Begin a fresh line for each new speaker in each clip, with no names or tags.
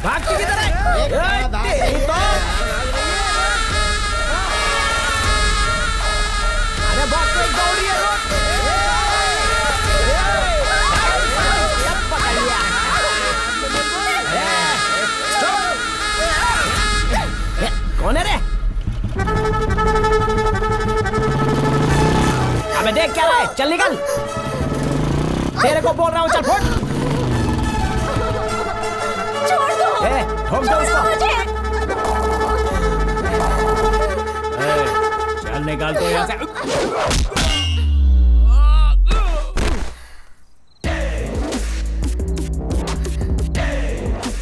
भागती किधर है? अरे भाग तो एक दौड़ी है। पकड़ लिया। कौन है रे? अबे देख क्या रहा है? चल निकल। तेरे को बोल रहा हूँ, चल फुट।
छोड़ दो।
ठोक दो उसको। चल निकाल तो यहाँ से।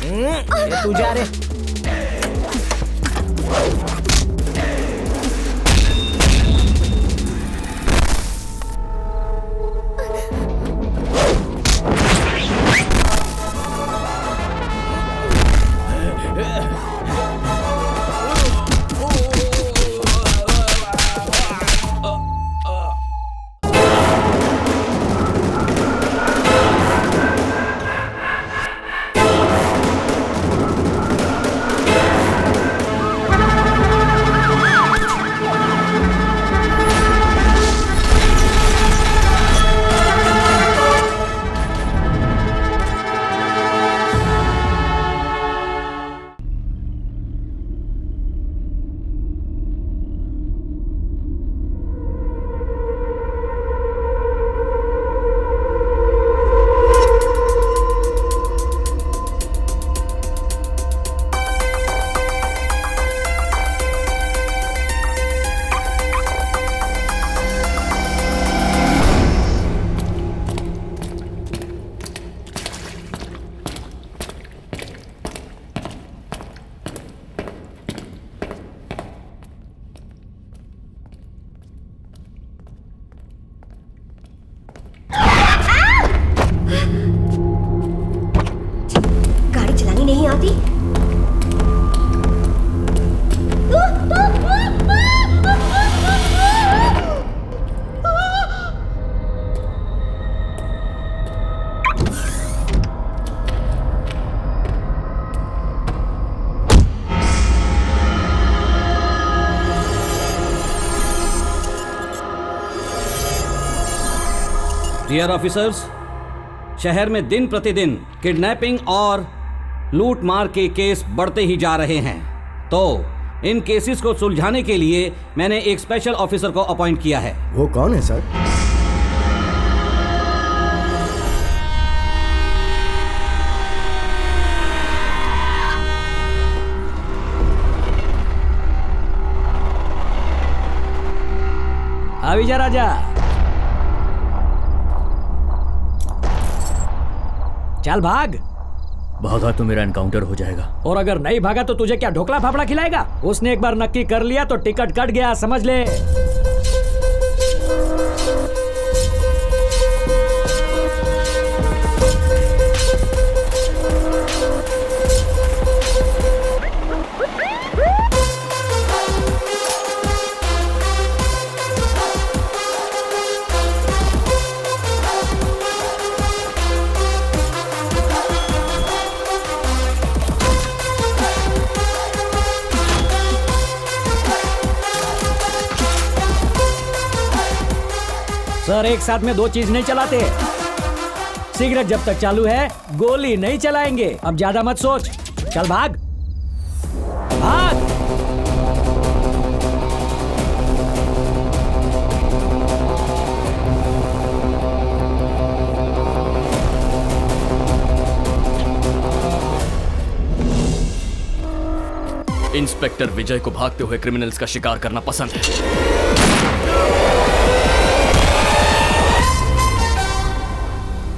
ये तू जा रे।
डियर ऑफिसर्स, शहर में दिन प्रतिदिन किडनैपिंग और लूट मार के केस बढ़ते ही जा रहे हैं। तो इन केसेस को सुलझाने के लिए मैंने एक स्पेशल ऑफिसर को अपॉइंट किया है।
वो कौन है सर?
अभी जा राजा। चल भाग।
भागा तो मेरा एनकाउंटर हो जाएगा।
और अगर नहीं भागा तो तुझे क्या ढोकला फाफड़ा खिलाएगा? उसने एक बार नक्की कर लिया तो टिकट कट गया, समझ ले। सर, एक साथ में दो चीज नहीं चलाते। सिगरेट जब तक चालू है गोली नहीं चलाएंगे। अब ज्यादा मत सोच, चल भाग भाग।
इंस्पेक्टर विजय को भागते हुए क्रिमिनल्स का शिकार करना पसंद है।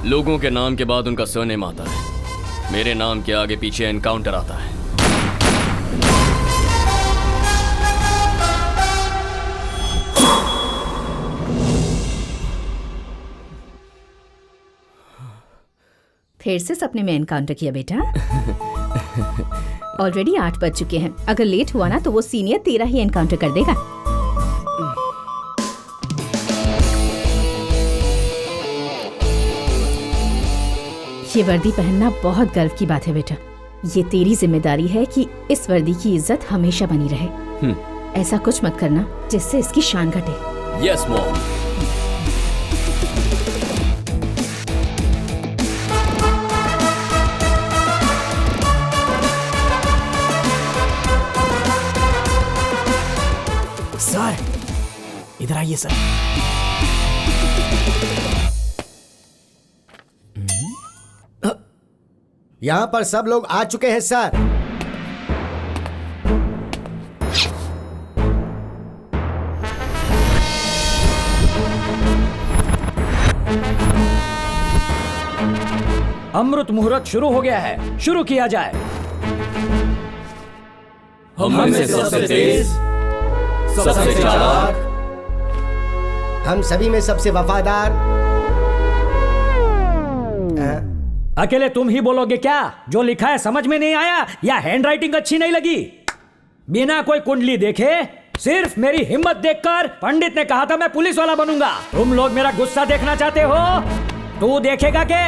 लोगों के नाम के बाद उनका सरनेम आता है। मेरे नाम के आगे पीछे एनकाउंटर आता है।
फिर से सपने में एनकाउंटर किया बेटा? ऑलरेडी 8 बज चुके हैं। अगर लेट हुआ ना तो वो सीनियर तेरा ही एनकाउंटर कर देगा। ये वर्दी पहनना बहुत गर्व की बात है बेटा। ये तेरी जिम्मेदारी है कि इस वर्दी की इज्जत हमेशा बनी रहे। ऐसा कुछ मत करना जिससे इसकी शान घटे।
Yes mom.
सर इधर आइए सर।
यहाँ पर सब लोग आ चुके हैं सर।
अमृत मुहूर्त शुरू हो गया है, शुरू किया जाए।
हम में से सबसे तेज, सबसे चालाक,
हम सभी में सबसे वफादार।
अकेले तुम ही बोलोगे क्या? जो लिखा है समझ में नहीं आया या हैंडराइटिंग अच्छी नहीं लगी? बिना कोई कुंडली देखे, सिर्फ मेरी हिम्मत देखकर पंडित ने कहा था मैं पुलिस वाला बनूंगा। तुम लोग मेरा गुस्सा देखना चाहते हो? तू देखेगा के?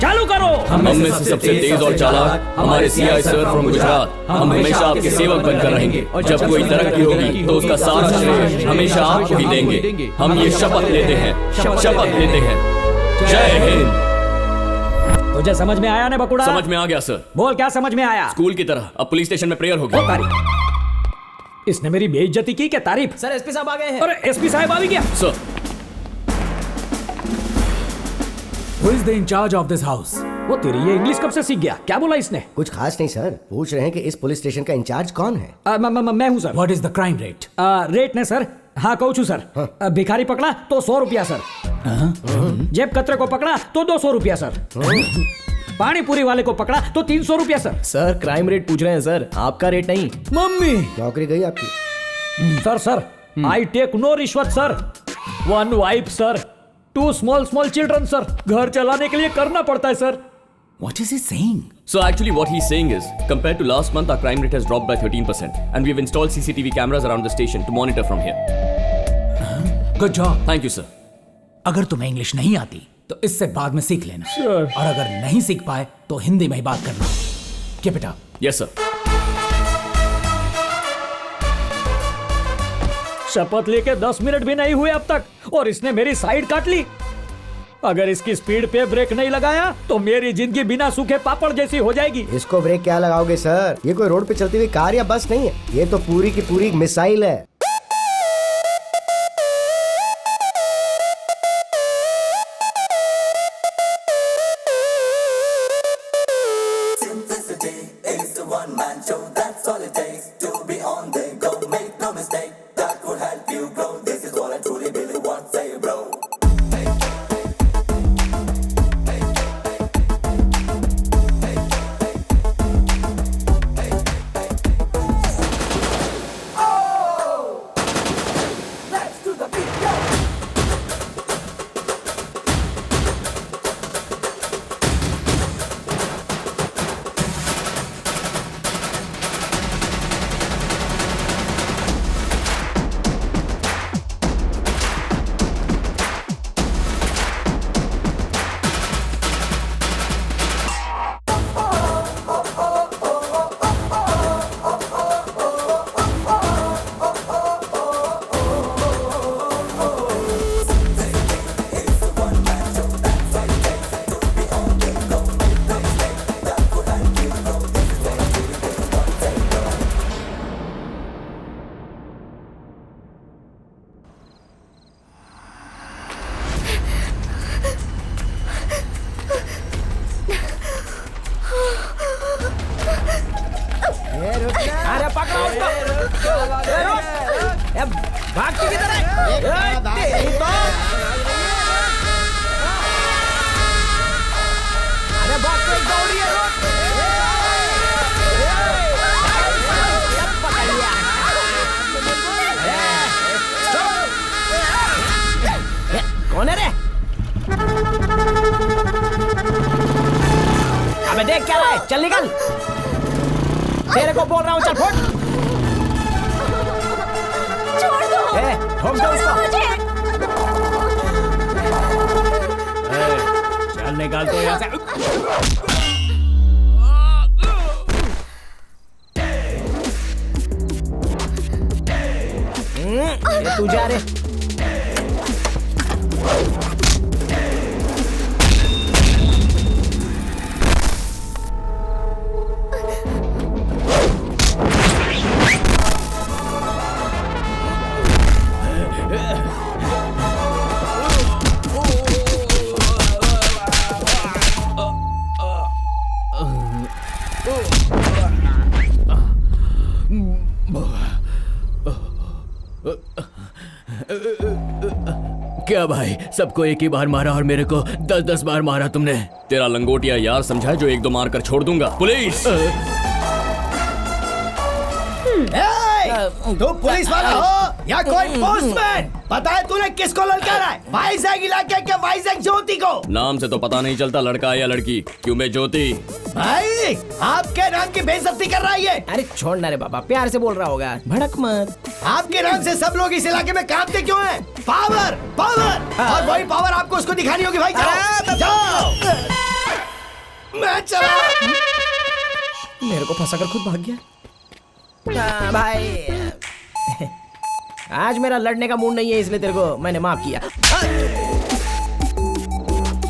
चालू करो।
हम में से सबसे तेज और चालाक हमारे सीआई सर फ्रॉम गुजरात। हम हमेशा आपके सेवक बनकर रहेंगे और जब कोई तरक्की होगी तो उसका सारा श्रेय हमेशा आपको ही देंगे। हम ये शपथ लेते हैं, शपथ लेते हैं। जय हिंद।
तुझे समझ में आया ना बकुड़ा?
समझ में आ गया सर।
बोल क्या समझ में आया?
स्कूल की तरह अब पुलिस स्टेशन में प्रेयर
ओ
होगी।
तारीफ, इसने मेरी बेइज्जती की क्या? तारीफ?
सर एसपी साहब आ गए हैं।
अरे एसपी साहब आ भी गया।
Sir
Who is the incharge of this house?
वो तेरी ये इंग्लिश कब से सीख गया? क्या बोला इसने?
कुछ खास नहीं सर, पूछ रहे हैं कि इस पुलिस स्टेशन का इंचार्ज कौन है।
मैं हूँ sir.
What is the crime rate?
Rate ने सर, हाँ कहूँ छू सर। भिखारी पकड़ा तो 100 रुपया सर। जेब कतरे को पकड़ा तो 200 रुपया सर। पानी पूरी वाले को पकड़ा तो 300 रुपया सर।
सर क्राइम रेट पूछ रहे हैं सर, आपका रेट नहीं।
मम्मी
नौकरी गई आपकी।
सर आई टेक नो रिश्वत sir. 1 wife sir, 2 small children sir. घर चलाने के लिए करना पड़ता है sir.
What is he saying?
So actually what he's saying is, compared to last month, our crime rate has dropped by 13%, and we've installed CCTV cameras around the station to monitor from here.
Good job.
Thank you, sir.
अगर तुम्हें English नहीं आती तो इससे बाद में सीख लेना।
Sure.
और अगर नहीं सीख पाए तो हिंदी में ही बात करना। Keep it up.
Yes, sir.
शपथ लेके 10 मिनट भी नहीं हुए अब तक और इसने मेरी साइड काट ली। अगर इसकी स्पीड पे ब्रेक नहीं लगाया तो मेरी जिंदगी बिना सूखे पापड़ जैसी हो जाएगी।
इसको ब्रेक क्या लगाओगे सर? ये कोई रोड पे चलती हुई कार या बस नहीं है, ये तो पूरी की पूरी मिसाइल है।
अरे पकड़ो उसको। भागती किधर है? अरे भाग तो दौड़ी है। कौन है रे? अबे देख क्या रहा है, चल निकल। तेरे को बोल रहा हूँ, चल फुट।
छोड़ दो।
ठोक दो उसको।
चल
निकाल दो यहाँ से। ये तू जा रे।
क्या भाई, सबको एक ही बार मारा और मेरे को 10-10 बार मारा तुमने? तेरा लंगोटिया यार समझा है जो 1-2 मार कर छोड़ दूंगा। पुलिस!
तू पुलिस वाला हो या कोई पोस्टमैन? पता है तूने किसको ललकारा है? वाइजैग इलाके के वाइजैग ज्योति को।
नाम से तो पता नहीं चलता लड़का है या लड़की। क्यों मैं ज्योति?
भाई आपके नाम की बेइज्जती कर रहा है ये।
अरे छोड़ ना रे बाबा, प्यार से बोल रहा होगा, भड़क मत।
आपके नाम से सब लोग इस इलाके में कांपते क्यों हैं? पावर पावर, और वही पावर आपको उसको दिखानी होगी भाई। जाओ जाओ। मैं चला।
मेरे को फंसा कर खुद भाग गया। भाई आज मेरा लड़ने का मूड नहीं है, इसलिए तेरे को मैंने माफ किया।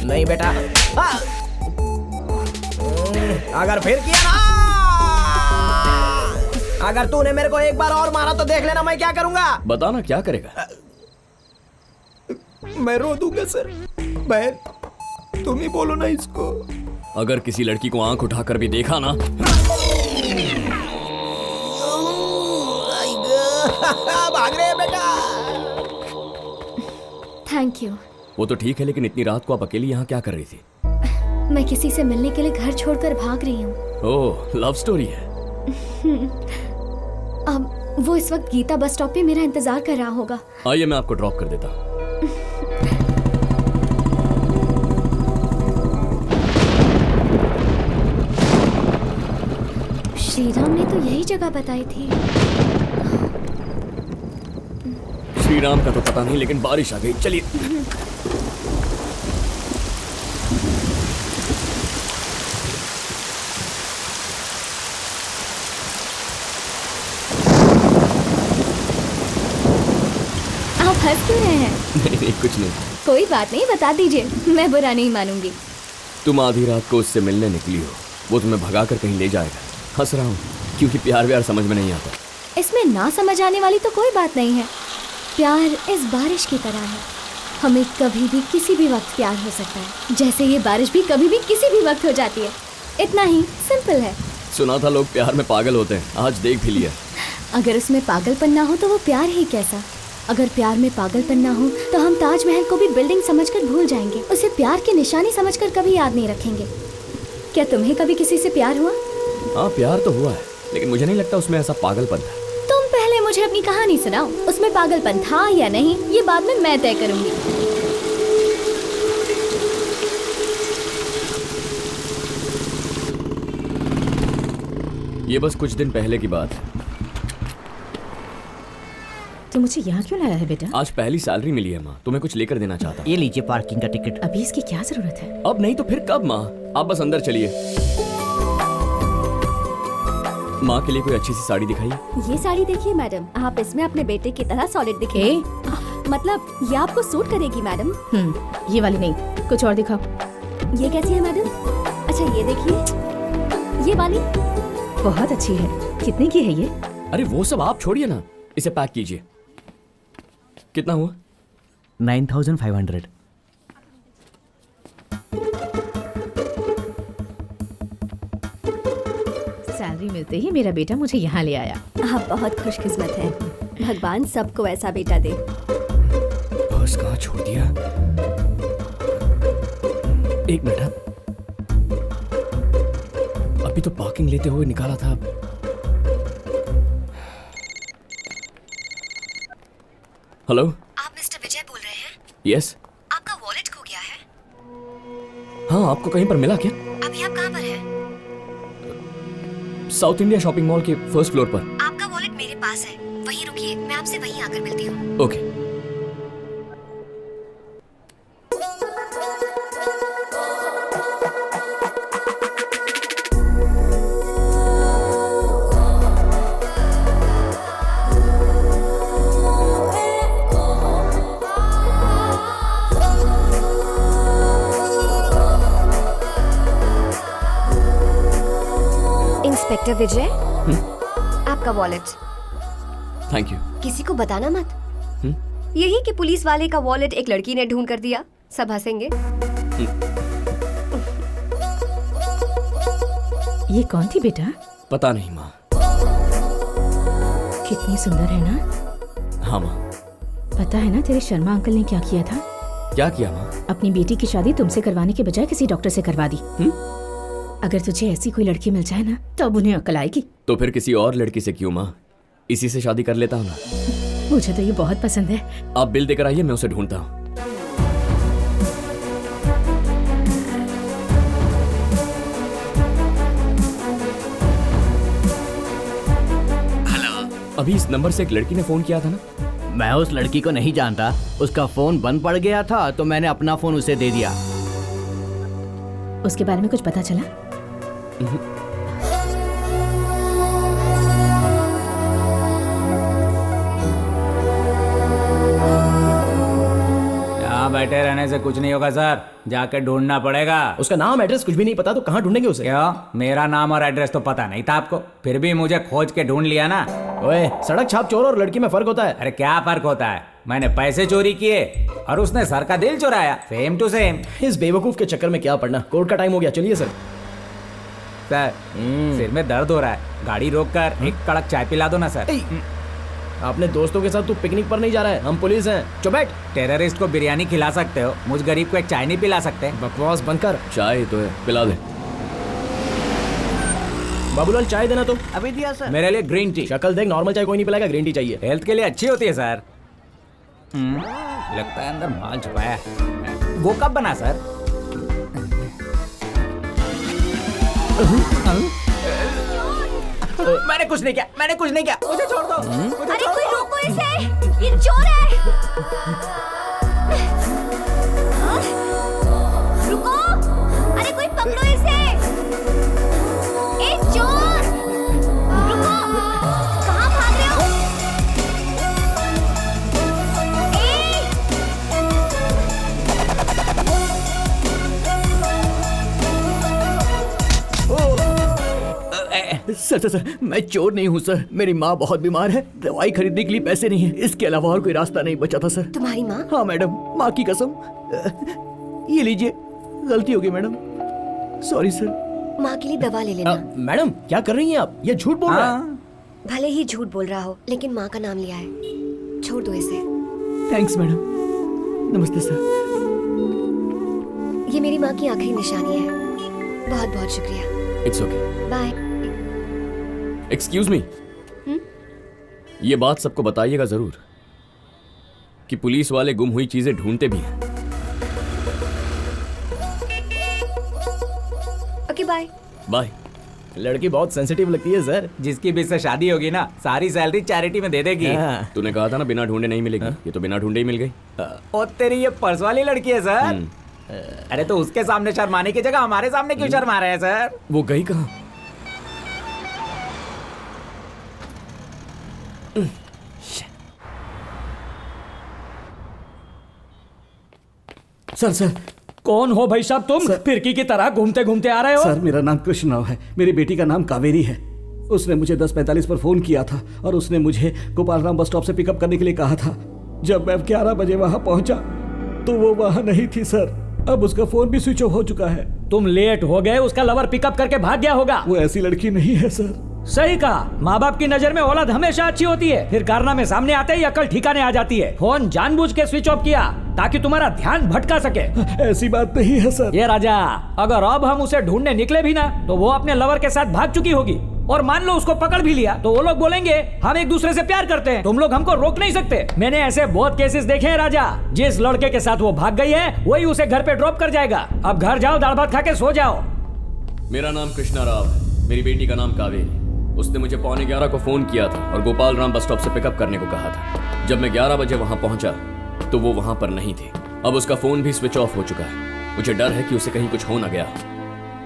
नहीं बेटा, अगर फिर किया ना, अगर तूने मेरे को एक बार और मारा तो देख लेना मैं क्या करूंगा।
बताना क्या करेगा?
मैं रो दूंगा सर। बहन तुम ही बोलो ना इसको।
अगर किसी लड़की को आंख उठाकर भी देखा ना
भाग रहे बेटा।
Thank you.
वो तो ठीक है, लेकिन इतनी रात को आप अकेली यहाँ क्या कर रही थी?
मैं किसी से मिलने के लिए घर छोड़कर भाग रही हूँ।
ओह, लव स्टोरी है।
अब वो इस वक्त गीता बस स्टॉप पे मेरा इंतजार कर रहा होगा।
आइए मैं आपको ड्रॉप कर देता हूँ।
श्रीराम ने तो यही जगह बताई थी।
श्रीराम का तो पता नहीं, लेकिन बारिश आ गई। चलिए।
आप हंस क्यों रहे हैं?
नहीं कुछ नहीं।
कोई बात नहीं, बता दीजिए, मैं बुरा नहीं मानूंगी।
तुम आधी रात को उससे मिलने निकली हो, वो तुम्हें भगा कर कहीं ले जाएगा। हंस रहा हूँ क्योंकि प्यार व्यार समझ में नहीं आता।
इसमें ना समझ आने वाली तो कोई बात नहीं है। प्यार इस बारिश की तरह है, हमें कभी भी किसी भी वक्त प्यार हो सकता है, जैसे ये बारिश भी कभी भी किसी भी वक्त हो जाती है। इतना ही सिंपल है।
सुना था लोग प्यार में पागल होते हैं, आज देख भी लिया।
अगर उसमें पागलपन ना हो तो वो प्यार ही कैसा। अगर प्यार में पागलपन ना हो तो हम ताजमहल को भी बिल्डिंग समझकर भूल जाएंगे, उसे प्यार की निशानी समझकर कभी याद नहीं रखेंगे। क्या तुम्हें कभी किसी से प्यार हुआ?
हाँ प्यार तो हुआ है, लेकिन मुझे नहीं लगता उसमें ऐसा पागलपन था।
तुम पहले मुझे अपनी कहानी सुनाओ, उसमें पागलपन था या नहीं ये बाद में मैं तय करूंगी।
ये बस कुछ दिन पहले की बात है।
तो मुझे यहाँ क्यों लाया है बेटा?
आज पहली सैलरी मिली है माँ, तुम्हें कुछ लेकर देना चाहता हूँ।
ये लीजिए पार्किंग का टिकट।
अभी इसकी क्या जरूरत है?
अब नहीं तो फिर कब माँ? आप बस अंदर चलिए। माँ के लिए कोई अच्छी सी साड़ी दिखाइए।
ये साड़ी देखिए मैडम, आप इसमें अपने बेटे की तरह सॉलिड दिखे। मतलब ये आपको सूट करेगी मैडम।
ये वाली नहीं, कुछ और दिखाओ।
ये कैसी है मैडम? अच्छा ये देखिए, ये वाली
बहुत अच्छी है। कितने की है ये?
अरे वो सब आप छोड़िए ना, इसे पैक कीजिए। कितना हुआ?
9500।
सैलरी मिलते ही मेरा बेटा मुझे यहाँ ले आया।
आप बहुत खुशकिस्मत हैं। भगवान सबको ऐसा बेटा दे।
बस कहाँ छोड़ दिया? एक मिनट, अभी तो पार्किंग लेते हुए निकाला था। हेलो,
आप मिस्टर विजय बोल रहे हैं?
यस।
आपका वॉलेट खो गया है।
हाँ, आपको कहीं पर मिला क्या?
अभी आप कहाँ पर हैं?
साउथ इंडिया शॉपिंग मॉल के फर्स्ट फ्लोर पर।
आपका वॉलेट मेरे पास है, वहीं रुकिए, मैं आपसे वहीं आकर मिलती हूँ।
ओके।
इंस्पेक्टर विजय, आपका वॉलेट।
Thank you.
किसी को बताना मत। यही कि पुलिस वाले का वॉलेट एक लड़की ने ढूंढ कर दिया, सब हंसेंगे।
ये कौन थी बेटा?
पता नहीं माँ।
कितनी सुंदर है ना?
हाँ माँ।
पता है ना तेरे शर्मा अंकल ने क्या किया था?
क्या किया माँ?
अपनी बेटी की शादी तुमसे करवाने के बजाय किसी डॉक्टर से करवा दी। अगर तुझे ऐसी कोई लड़की मिल जाए ना तब उन्हें अकल आएगी।
तो फिर किसी और लड़की से क्यों माँ? इसी से शादी कर लेता हूँ ना।
मुझे तो ये बहुत पसंद है।
आप बिल देकर आइए, मैं उसे ढूंढता हूँ। अभी इस नंबर से एक लड़की ने फोन किया था ना?
मैं उस लड़की को नहीं जानता, उसका फोन बंद पड़ गया था तो मैंने अपना फोन उसे दे दिया।
उसके बारे में कुछ पता चला?
यहाँ बैठे रहने से कुछ नहीं होगा सर, जाके ढूंढना पड़ेगा।
उसका नाम एड्रेस कुछ भी नहीं पता तो कहाँ ढूंढेंगे उसे?
क्यों? मेरा नाम और एड्रेस तो पता नहीं था आपको, फिर भी मुझे खोज के ढूंढ लिया ना।
ओए, सड़क छाप चोर और लड़की में फर्क होता है।
अरे क्या फर्क होता है? मैंने पैसे चोरी किए और उसने सर का दिल चुराया, सेम टू सेम।
इस बेवकूफ के चक्कर में क्या पड़ना, कोर्ट का टाइम हो गया, चलिए सर।
सर सिर में दर्द हो रहा है, गाड़ी रोक कर एक कड़क चाय पिला दो ना सर।
अपने दोस्तों के साथ तू पिकनिक पर नहीं जा रहा है, हम पुलिस हैं। चुप बैठ।
टेररिस्ट को बिरयानी खिला सकते हो, मुझ गरीब को एक चाय नहीं पिला सकते?
बकवास बंद कर।
चाय तो है, पिला दे।
बाबूलाल चाय देना तो।
अभी दिया सर।
मेरे लिए ग्रीन टी।
शक्ल देख, नॉर्मल चाय कोई नहीं पिलाएगा, ग्रीन टी चाहिए।
हेल्थ के लिए अच्छी होती है सर। लगता है अंदर माल छुपाया है। वो कब बना सर? मैंने कुछ नहीं किया, मैंने कुछ नहीं किया, मुझे छोड़ दो।
अरे कोई रोको इसे, ये चोर है। रुको, अरे कोई पकड़ो इसे। ए चोर, रुको, कहाँ भाग रहे हो?
सर, मैं चोर नहीं हूँ सर। मेरी माँ बहुत बीमार है, दवाई खरीदने के लिए पैसे नहीं है, इसके अलावा और कोई रास्ता नहीं बचा था सर।
तुम्हारी माँ?
हाँ मैडम, माँ की कसम। ये लीजिए, गलती हो गई मैडम, सॉरी सर।
माँ के लिए दवा ले लेना।
मैडम क्या कर रही हैं आप? ये झूठ बोल रहा है।
भले ही झूठ बोल रहा हो, लेकिन माँ का नाम लिया है, छोड़ दो इसे।
Thanks madam. नमस्ते सर।
ये मेरी माँ की आखिरी निशानी है, बहुत बहुत शुक्रिया।
It's okay.
Bye.
Excuse me, ये बात सबको बताइएगा जरूर कि पुलिस वाले गुम हुई चीजें ढूंढते भी हैं।
Okay bye.
बाय।
लड़की बहुत सेंसिटिव लगती है सर।
जिसकी भी इससे शादी होगी ना, सारी सैलरी चैरिटी में दे देगी।
तूने कहा था ना बिना ढूंढे नहीं मिलेगी, ये तो बिना ढूंढे ही मिल गई।
और तेरी ये पर्स वाली लड़की है सर। अरे तो उसके सामने शर्माने की जगह हमारे सामने क्यों शर्मा रहे हैं सर?
वो गई कहाँ?
सर सर, कौन हो भाई साहब तुम? फिरकी की तरह घूमते घूमते आ रहे हो?
सर मेरा नाम कृष्ण राव है, मेरी बेटी का नाम कावेरी है। उसने मुझे 10:45 पर फोन किया था और उसने मुझे गोपालराम बस स्टॉप से पिकअप करने के लिए कहा था। जब मैं 11 बजे वहां पहुंचा तो वो वहां नहीं थी सर। अब उसका फोन भी स्विच ऑफ हो चुका है।
तुम लेट हो गए, उसका लवर पिकअप करके भाग गया होगा।
वो ऐसी लड़की नहीं है सर।
सही कहा, माँ बाप की नजर में औलाद हमेशा अच्छी होती है, फिर कारनामे सामने आते ही अकल ठिकाने आ जाती है। फोन जानबूझ के स्विच ऑफ किया ताकि तुम्हारा ध्यान भटका सके।
ऐसी बात नहीं है सर।
ये राजा, अगर अब हम उसे ढूंढने निकले भी ना तो वो अपने लवर के साथ भाग चुकी होगी। और मान लो उसको पकड़ भी लिया तो वो लोग बोलेंगे हम एक दूसरे से प्यार करते हैं, तुम लोग हमको रोक नहीं सकते। मैंने ऐसे बहुत केसेस देखे हैं राजा। जिस लड़के के साथ वो भाग गई है वही उसे घर पे ड्रॉप कर जाएगा। अब घर जाओ, दाल भात खा के सो जाओ।
मेरा नाम कृष्णा राव है, मेरी बेटी का नाम कावेरी। उसने मुझे 11:15 को फोन किया था और गोपालराम बस स्टॉप से पिकअप करने को कहा था। जब मैं 11 बजे वहां पहुंचा तो वो वहां पर नहीं थी। अब उसका फोन भी स्विच ऑफ हो चुका है। मुझे डर है कि उसे कहीं कुछ हो ना गया।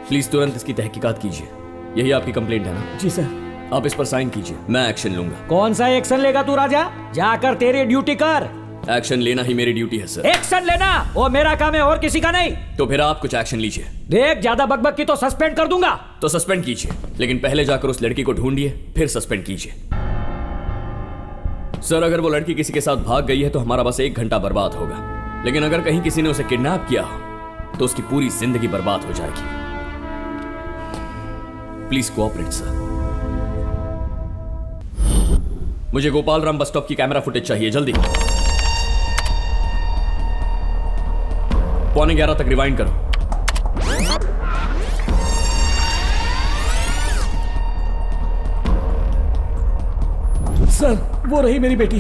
प्लीज तुरंत इसकी तहकीकात कीजिए। यही आपकी कंप्लेंट है ना?
जी सर।
आप इस पर साइन कीजिए, मैं एक्शन लूंगा।
कौन सा एक्शन लेगा तू राजा? जाकर तेरी ड्यूटी कर।
एक्शन लेना ही मेरी ड्यूटी है सर।
एक्शन लेना वो मेरा काम है और किसी का नहीं।
तो फिर आप कुछ एक्शन लीजिए।
देख ज्यादा बकबक की तो सस्पेंड कर दूंगा।
तो सस्पेंड कीजिए, लेकिन पहले जाकर उस लड़की को ढूंढिए, फिर सस्पेंड कीजिए। सर अगर वो लड़की किसी के साथ भाग गई है तो हमारा बस 1 घंटा बर्बाद होगा, लेकिन अगर कहीं किसी ने उसे किडनैप किया हो तो उसकी पूरी जिंदगी बर्बाद हो जाएगी। Please cooperate sir. मुझे गोपालराम बस स्टॉप की कैमरा फुटेज चाहिए, जल्दी। 11:15 तक रिवाइंड करो।
सर वो रही मेरी बेटी।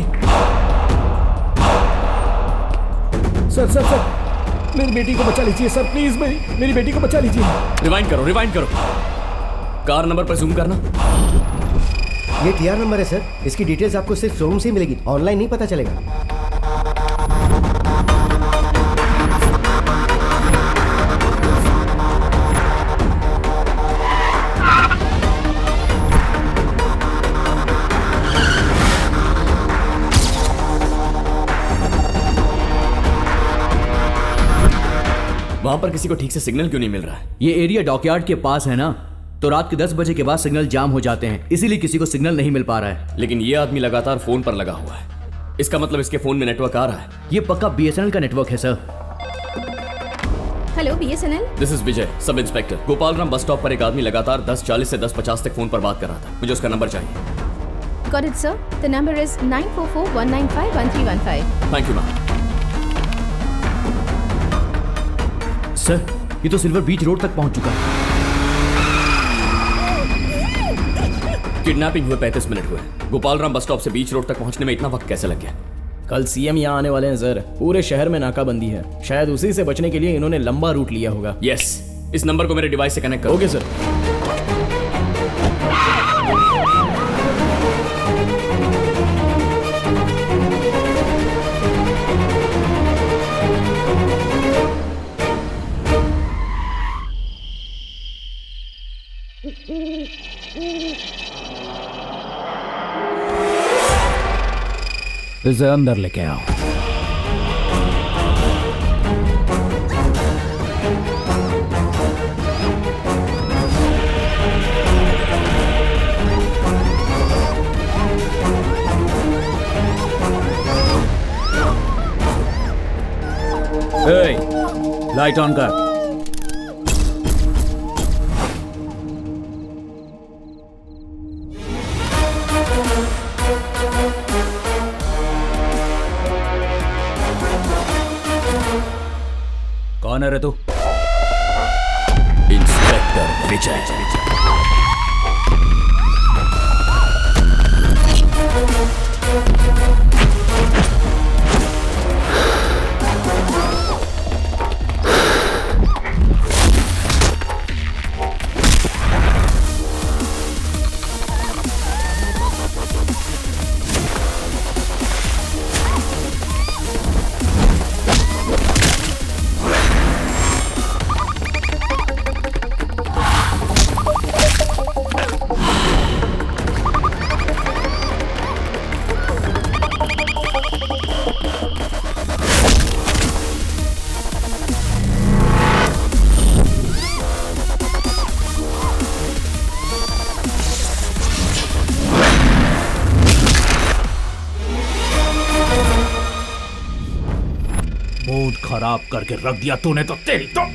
सर मेरी बेटी को बचा लीजिए सर, प्लीज मेरी बेटी को बचा लीजिए।
रिवाइंड करो। कार नंबर पर जूम करना।
ये टीआर नंबर है सर। इसकी डिटेल्स आपको सिर्फ शोरूम से ही मिलेगी, ऑनलाइन नहीं पता चलेगा।
वहां पर किसी को ठीक से सिग्नल क्यों नहीं मिल रहा है?
ये एरिया डॉकयार्ड के पास है ना, तो रात के 10 बजे के बाद सिग्नल जाम हो जाते हैं, इसीलिए किसी को सिग्नल नहीं मिल पा रहा है।
लेकिन ये आदमी लगातार फोन पर लगा हुआ है, इसका मतलब इसके फोन में नेटवर्क आ रहा है।
ये पक्का बीएसएनएल का नेटवर्क है sir.
Hello BSNL.
This is Vijay, sub inspector. Gopalram bus stop पर एक आदमी लगातार 10:40 से 10:50 तक फोन पर बात कर रहा था। मुझे उसका नंबर चाहिए।
Got it sir. The number is 9441951315।
Thank you ma'am.
Sir ये तो सिल्वर बीच रोड तक पहुंच चुका है।
किडनैपिंग हुए 35 मिनट हुए। गोपालराम बस स्टॉप से बीच रोड तक पहुंचने में इतना वक्त कैसे लग गया?
कल सीएम यहाँ आने वाले हैं सर। पूरे शहर में नाकाबंदी है, शायद उसी से बचने के लिए इन्होंने लंबा रूट लिया होगा।
यस, इस नंबर को मेरे डिवाइस से कनेक्ट करो।
Okay sir.
इसे अंदर लेके आओ। लाइट ऑन कर। कौन है रे तू?
इंस्पेक्टर विजय।
मूड खराब करके रख दिया तूने तो तेरी तो।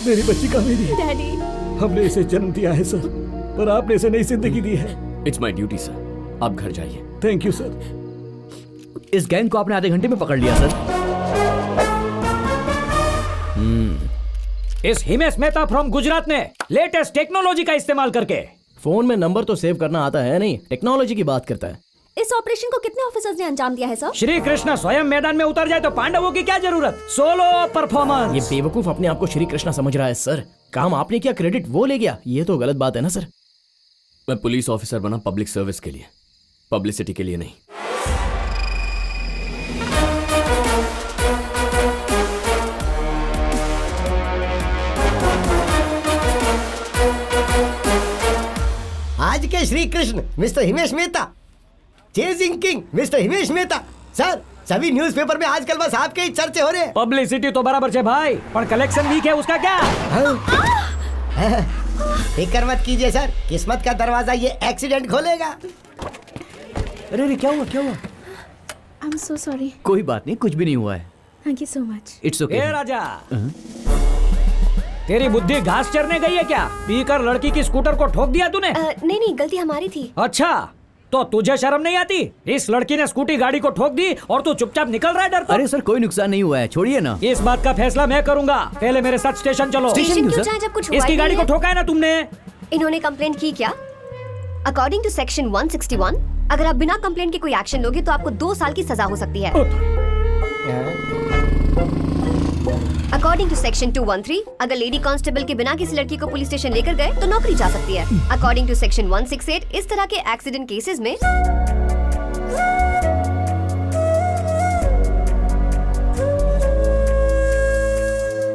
मेरी बच्ची कावेरी।
डैडी।
हमने इसे जन्म दिया है सर, पर आपने इसे नई जिंदगी दी है।
इट्स माई ड्यूटी सर, आप घर जाइए।
Thank you sir.
इस गैंग को आपने आधे घंटे में पकड़ लिया सर।
इस हिमेश मेहता फ्रॉम गुजरात ने लेटेस्ट टेक्नोलॉजी का इस्तेमाल करके
फोन में नंबर तो सेव करना आता है नहीं, टेक्नोलॉजी की बात करता है।
इस ऑपरेशन को कितने ऑफिसर्स ने अंजाम दिया है सर?
श्री कृष्ण स्वयं मैदान में उतर जाए तो पांडवों की क्या जरूरत? Solo performance.
ये बेवकूफ अपने आप को श्री कृष्णा समझ रहा है सर। काम आपने किया, क्रेडिट वो ले गया, ये तो गलत बात है ना सर।
मैं पुलिस ऑफिसर बना पब्लिक सर्विस के लिए, पब्लिसिटी के लिए नहीं।
आज के Shri Krishna mister Himesh Mehta, chasing king mister Himesh Mehta. Sir सभी न्यूज़पेपर में आजकल बस आपके ही चर्चे हो रहे हैं।
पब्लिसिटी तो बराबर है भाई, पर कलेक्शन वीक है, उसका क्या?
फिक्र मत कीजिए सर, किस्मत का दरवाजा ये एक्सीडेंट खोलेगा।
अरे क्या हुआ, क्या हुआ?
I am so sorry.
कोई बात नहीं, कुछ भी नहीं हुआ है।
Thank you so much.
It's okay.
ए राजा, तेरी बुद्धि घास चरने गई है क्या? पीकर लड़की की स्कूटर को ठोक दिया तूने?
नहीं नहीं, गलती हमारी थी।
अच्छा, तो तुझे शर्म नहीं आती? इस लड़की ने स्कूटी गाड़ी को ठोक दी और तू चुपचाप निकल रहा है डरपोक।
अरे सर कोई नुकसान नहीं हुआ है, छोड़िए ना।
इस बात का फैसला मैं करूंगा, पहले मेरे साथ स्टेशन चलो।
स्टेशन क्यों जाएं जब कुछ हुआ
इसकी
ही
गाड़ी
नहीं
को
है?
ठोका है ना तुमने?
इन्होंने कंप्लेंट की क्या? अकॉर्डिंग टू सेक्शन 161, अगर आप बिना कंप्लेंट के कोई एक्शन लोगे तो आपको 2 साल की सजा हो सकती है। अकॉर्डिंग टू सेक्शन 213, अगर लेडी कांस्टेबल के बिना किसी लड़की को पुलिस स्टेशन लेकर गए तो नौकरी जा सकती है। अकॉर्डिंग टू सेक्शन 168, इस तरह के एक्सीडेंट केसेस में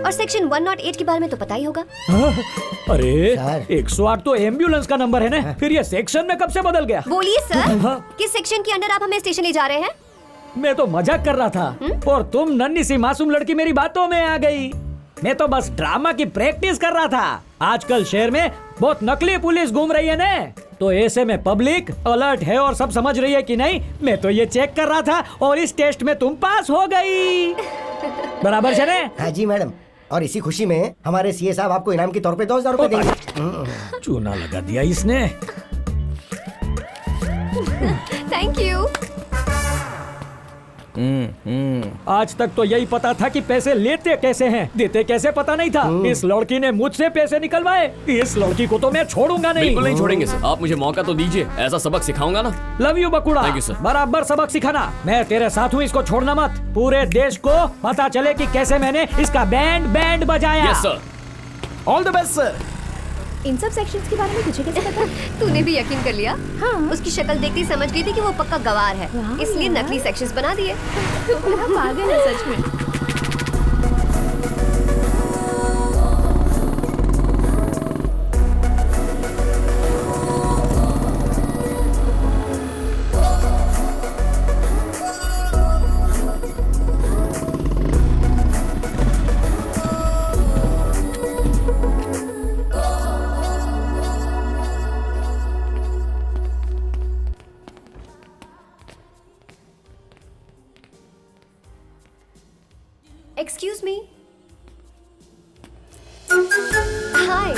और सेक्शन 108 के बारे में तो पता ही होगा।
अरे 108 तो एम्बुलेंस का नंबर है ना, फिर ये सेक्शन में कब से बदल गया?
बोलिए सर, किस सेक्शन के अंडर आप हमें स्टेशन ले जा रहे हैं?
मैं तो मजाक कर रहा था और तुम नन्ही सी मासूम लड़की मेरी बातों में आ गई। मैं तो बस ड्रामा की प्रैक्टिस कर रहा था। आजकल शहर में बहुत नकली पुलिस घूम रही है ना, तो ऐसे में पब्लिक अलर्ट है और सब समझ रही है कि नहीं। मैं तो ये चेक कर रहा था और इस टेस्ट में तुम पास हो गई। बराबर है ना?
हाँ जी मैडम, और इसी खुशी में हमारे सीए साहब आपको इनाम के तौर पे 2000 रुपए देंगे।
चूना लगा दिया इसने।
Thank you.
आज तक तो यही पता था कि पैसे लेते कैसे हैं, देते कैसे पता नहीं था। इस लड़की ने मुझसे पैसे निकलवाए। इस लड़की को तो मैं छोड़ूंगा नहीं।
बिल्कुल नहीं छोड़ेंगे सर, आप मुझे मौका तो दीजिए, ऐसा सबक सिखाऊंगा ना।
लव यू बकुड़ा।
Thank you, sir.
बराबर सबक सिखाना। मैं तेरे साथ हूँ, इसको छोड़ना मत। पूरे देश को पता चले कि कैसे मैंने इसका बैंड बजाया।
Yes sir.
All the best sir.
इन सब सेक्शंस के बारे में तुझे कैसे पता?
तूने भी यकीन कर लिया?
हाँ।
उसकी शक्ल देखते ही समझ गई थी कि वो पक्का गवार है,
वाह
इसलिए
यार।
नकली सेक्शंस बना दिए।
बड़ा पागल है सच में।
Excuse me. Hi.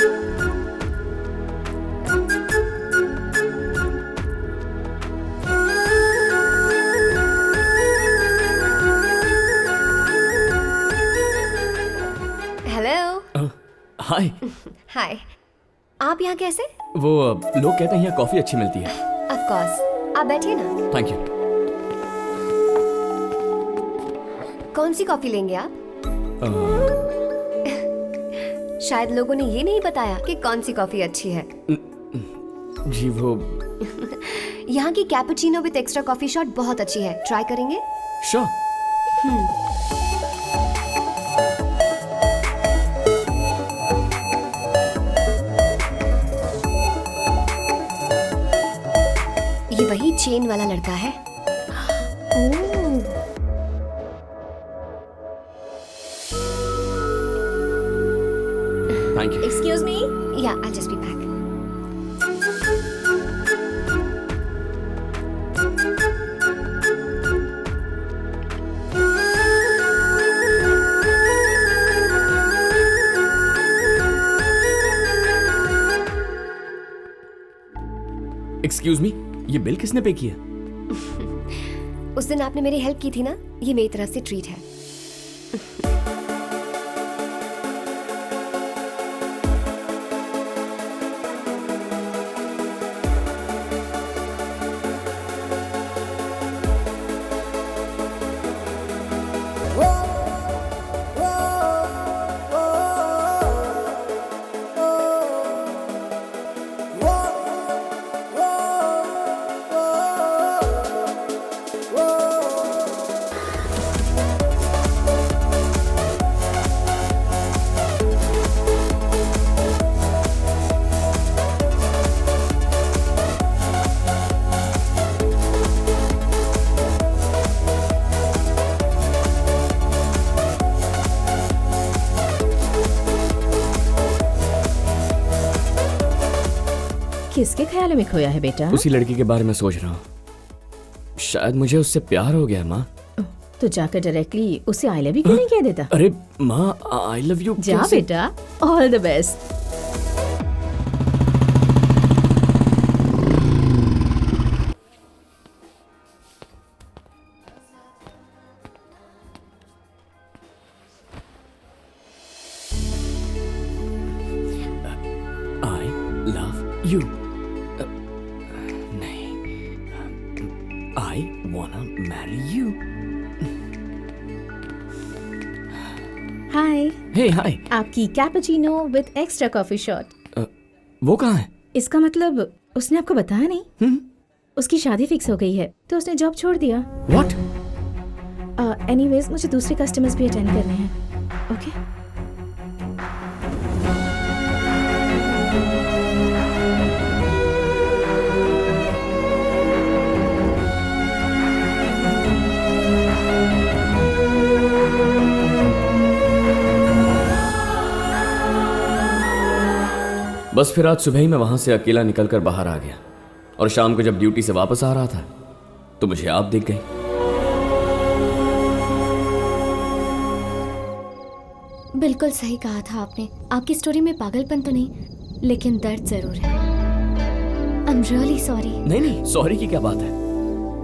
Hello.
हाय।
Hi. आप यहाँ कैसे?
वो लोग कहते हैं यहाँ कॉफी अच्छी मिलती है।
Of course. आप बैठिए ना।
Thank you.
कौन सी कॉफी लेंगे आप? शायद लोगों ने ये नहीं बताया कि कौन सी कॉफी अच्छी है।
जी वो
यहाँ की cappuccino with extra coffee shot बहुत अच्छी है, ट्राई करेंगे?
श्योर।
ये वही चेन वाला लड़का है।
Thank you.
Excuse me? Yeah, I'll just be back.
Excuse me, ये बिल किसने पे किया?
उस दिन आपने मेरी हेल्प की थी ना, ये मेरी तरफ से ट्रीट है।
किसके ख्याल में खोया है बेटा?
उसी लड़की के बारे में सोच रहा हूँ। शायद मुझे उससे प्यार हो गया माँ।
तो जाकर डायरेक्टली उसे आई लव यू क्यों नहीं कह देता?
अरे माँ, आई लव यू
जा बेटा, all the best.
I love you. I wanna marry you.
Hi.
Hey, hi.
आपकी cappuccino with extra coffee shot.
वो कहाँ है?
इसका मतलब उसने आपको बताया नहीं? उसकी शादी फिक्स हो गई है तो उसने जॉब छोड़ दिया।
What?
एनीवेज मुझे दूसरे कस्टमर्स भी अटेंड करने हैं। ओके?
बस फिर आज सुबह ही मैं वहां से अकेला निकलकर बाहर आ गया और शाम को जब ड्यूटी से वापस आ रहा था तो मुझे आप दिख गई।
बिल्कुल सही कहा था आपने। आपकी स्टोरी में पागलपन तो नहीं, लेकिन दर्द जरूर है। I am really sorry.
नहीं, सॉरी की क्या बात है।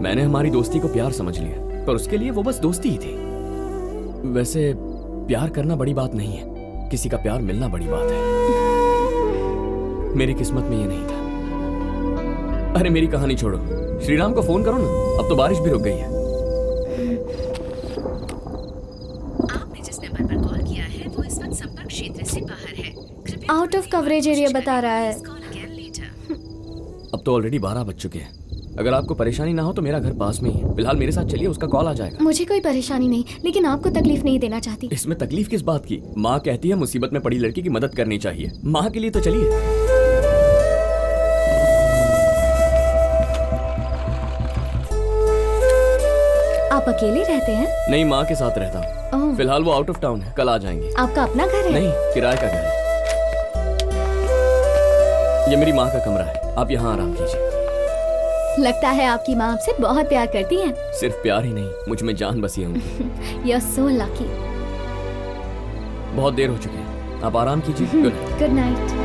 मैंने हमारी दोस्ती को प्यार समझ लिया, पर उसके लिए वो बस दोस्ती ही थी। वैसे प्यार करना बड़ी बात नहीं है, किसी का प्यार मिलना बड़ी बात है। मेरी किस्मत में ये नहीं था। अरे मेरी कहानी छोड़ो, श्रीराम को फोन करो ना, अब तो बारिश भी रुक गई है।
आपने जिस नंबर पर कॉल किया है वो इस वक्त संपर्क क्षेत्र से बाहर है।
आउट ऑफ कवरेज एरिया बता रहा है।
अब तो ऑलरेडी 12 बज चुके हैं। अगर आपको परेशानी ना हो तो मेरा घर पास में ही है, फिलहाल मेरे साथ चलिए, उसका कॉल आ जाएगा।
मुझे कोई परेशानी नहीं, लेकिन आपको तकलीफ नहीं देना चाहती।
इसमें तकलीफ किस बात की? माँ कहती है मुसीबत में पड़ी लड़की की मदद करनी चाहिए। माँ के लिए तो चलिए।
आप अकेले रहते हैं?
नहीं, माँ के साथ रहता हूँ। फिलहाल वो आउट ऑफ टाउन है, कल आ जाएंगे।
आपका अपना घर है?
नहीं, किराए का घर है। ये मेरी माँ का कमरा है, आप यहाँ आराम कीजिए।
लगता है आपकी माँ आपसे बहुत प्यार करती हैं।
सिर्फ प्यार ही नहीं, मुझ में जान बसी है उनकी।
You're so lucky।
बहुत देर हो चुकी है, आप आराम कीजिए।
Good night.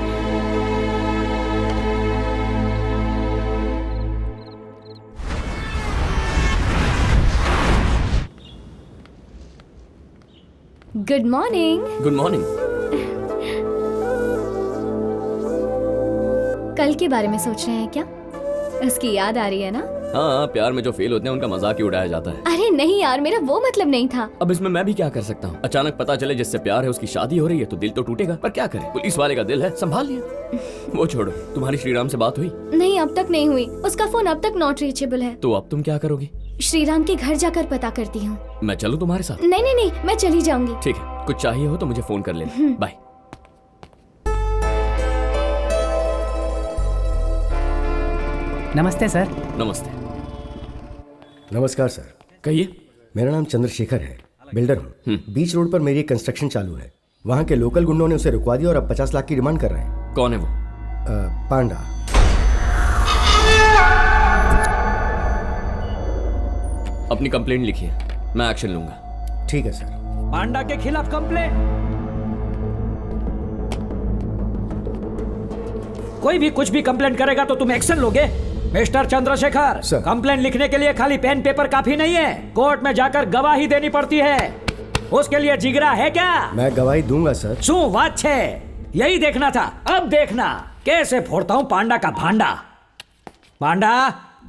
Good morning.
Good morning.
कल के बारे में सोच रहे हैं क्या? उसकी याद आ रही है ना?
हाँ, प्यार में जो फेल होते हैं उनका मजाक ही उड़ाया जाता है।
अरे नहीं यार, मेरा वो मतलब नहीं था।
अब इसमें मैं भी क्या कर सकता हूँ? अचानक पता चले जिससे प्यार है उसकी शादी हो रही है तो दिल तो टूटेगा, पर क्या करें, पुलिस वाले का दिल है, संभाल लिया। वो छोड़ो, तुम्हारी श्रीराम से बात हुई?
नहीं, अब तक नहीं हुई। उसका फोन अब तक नॉट रीचेबल है।
तो अब तुम क्या करोगी?
श्रीराम के घर जाकर पता करती हूँ।
मैं चलूँ तुम्हारे साथ?
नहीं नहीं नहीं, मैं चली जाऊंगी।
ठीक है, कुछ चाहिए हो तो मुझे फोन कर लेना। बाय।
नमस्ते सर।
नमस्ते।
नमस्कार सर।
कहिए।
मेरा नाम चंद्रशेखर है, बिल्डर हूँ। बीच रोड पर मेरी एक कंस्ट्रक्शन चालू है। वहाँ के लोकल गुंडों ने उसे रुकवा दिया और अब 50 लाख की डिमांड कर रहे हैं।
कौन है वो?
पांडा।
अपनी कंप्लेंट लिखिए, मैं एक्शन लूंगा।
ठीक है सर।
पांडा के खिलाफ कंप्लेंट। कोई भी कुछ भी कंप्लेंट करेगा तो तुम एक्शन लोगे? Mister Chandrashekhar,
sir.
कंप्लेंट लिखने के लिए खाली पेन पेपर काफी नहीं है, कोर्ट में जाकर गवाही देनी पड़ती है। उसके लिए जिगरा है क्या?
मैं गवाही दूंगा सर।
શું વાત છે? यही देखना था। अब देखना कैसे फोड़ता हूँ पांडा का भांडा। पांडा,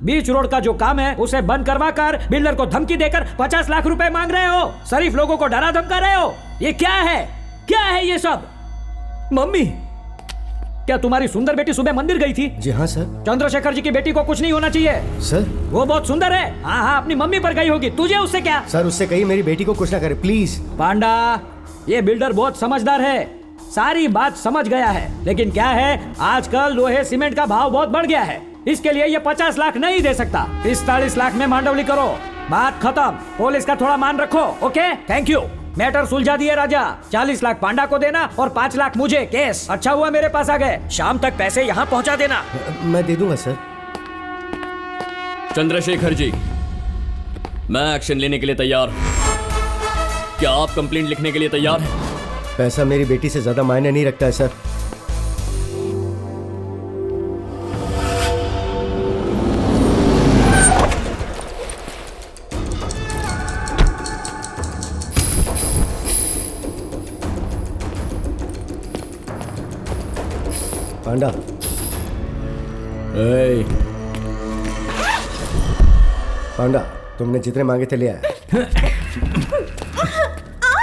बीच रोड का जो काम है उसे बंद करवा कर बिल्डर को धमकी देकर 50 लाख रुपए मांग रहे हो। शरीफ लोगों को डरा धमका रहे हो। ये क्या है? क्या है ये सब?
मम्मी,
क्या तुम्हारी सुंदर बेटी सुबह मंदिर गई थी?
जी हाँ सर।
चंद्रशेखर जी की बेटी को कुछ नहीं होना चाहिए
सर,
वो बहुत सुंदर है। हाँ हाँ, अपनी मम्मी पर गई होगी, तुझे उससे क्या?
सर उससे कही मेरी बेटी को कुछ ना करे प्लीज।
पांडा, ये बिल्डर बहुत समझदार है, सारी बात समझ गया है। लेकिन क्या है, आजकल लोहे सीमेंट का भाव बहुत बढ़ गया है, इसके लिए ये 50 लाख नहीं दे सकता। 45 लाख में मांडवली करो, बात खत्म। पुलिस का थोड़ा मान रखो। Okay, thank you. मैटर सुलझा दिए राजा। 40 लाख पांडा को देना और 5 लाख मुझे। केस अच्छा हुआ मेरे पास आ गए। शाम तक पैसे यहाँ पहुँचा देना।
मैं दे दूंगा सर।
चंद्रशेखर जी, मैं एक्शन लेने के लिए तैयार हूं। क्या आप कंप्लेंट लिखने के लिए तैयार हैं?
पैसा मेरी बेटी से ज्यादा मायने नहीं रखता है सर। पांडा, पांडा, तुमने जितने मांगे थे ले आया।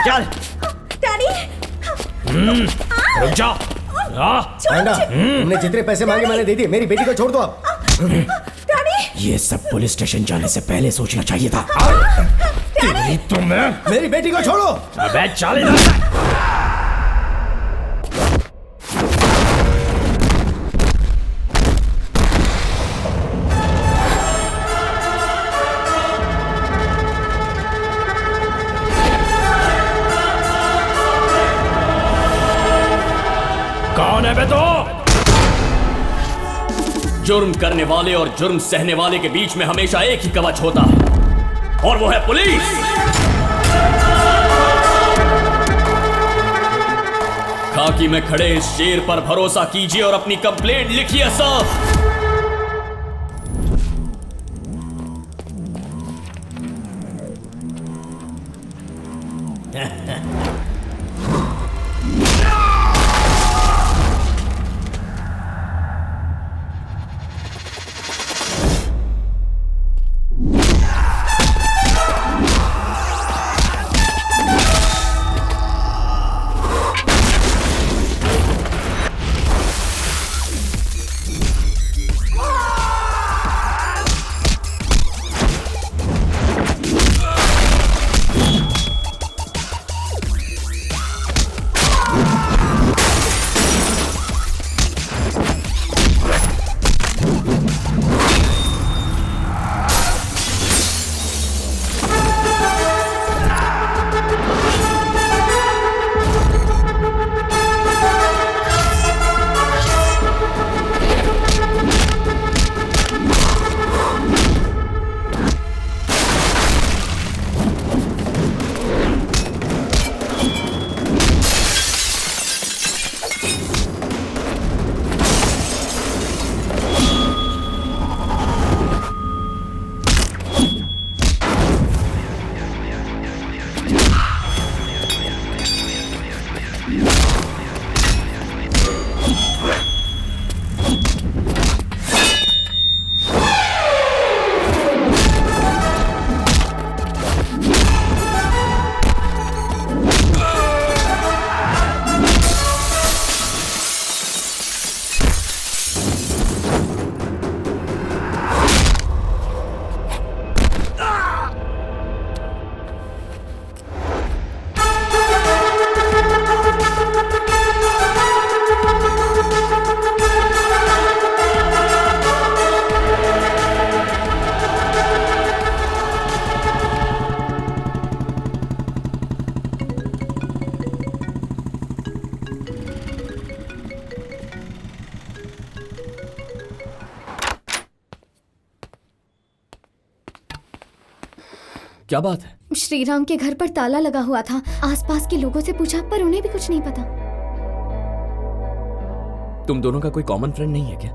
चल
डैडी,
रुक जा।
पांडा, तुमने जितने पैसे मांगे मैंने दे दिए। मेरी बेटी को छोड़ दो आप।
डैडी,
ये सब पुलिस स्टेशन जाने से पहले सोचना चाहिए था। तेरी तो मैं।
मेरी बेटी को छोड़ो।
अबे चल इधर। कौन है बे तो?
जुर्म करने वाले और जुर्म सहने वाले के बीच में हमेशा एक ही कवच होता है, और वो है पुलिस। खाकी में खड़े इस शेर पर भरोसा कीजिए और अपनी कंप्लेंट लिखिए सर। क्या बात है?
श्रीराम के घर पर ताला लगा हुआ था। आसपास के लोगों से पूछा पर उन्हें भी कुछ नहीं पता।
तुम दोनों का कोई कॉमन फ्रेंड नहीं है क्या?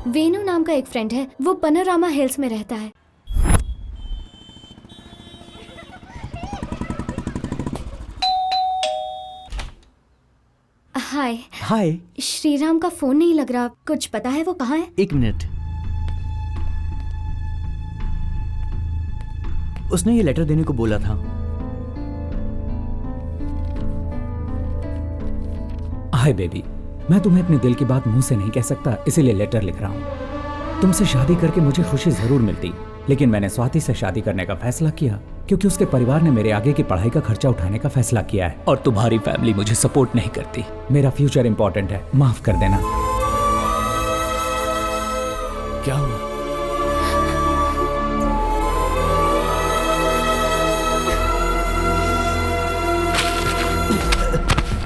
वेनु नाम का एक फ्रेंड है, वो पनोरामा हिल्स में रहता है। हाय।
हाय।
श्रीराम का फोन नहीं लग रहा, कुछ पता है वो कहाँ है?
1 मिनट। उसने ये लेटर देने को बोला था।
हाय बेबी, मैं तुम्हें अपने दिल की बात मुंह से नहीं कह सकता, इसीलिए लेटर लिख रहा हूँ। तुमसे शादी करके मुझे खुशी जरूर मिलती, लेकिन मैंने स्वाति से शादी करने का फैसला किया क्योंकि उसके परिवार ने मेरे आगे की पढ़ाई का खर्चा उठाने का फैसला किया है और तुम्हारी फैमिली मुझे सपोर्ट नहीं करती। मेरा फ्यूचर इंपॉर्टेंट है, माफ कर देना।
क्या हुआ?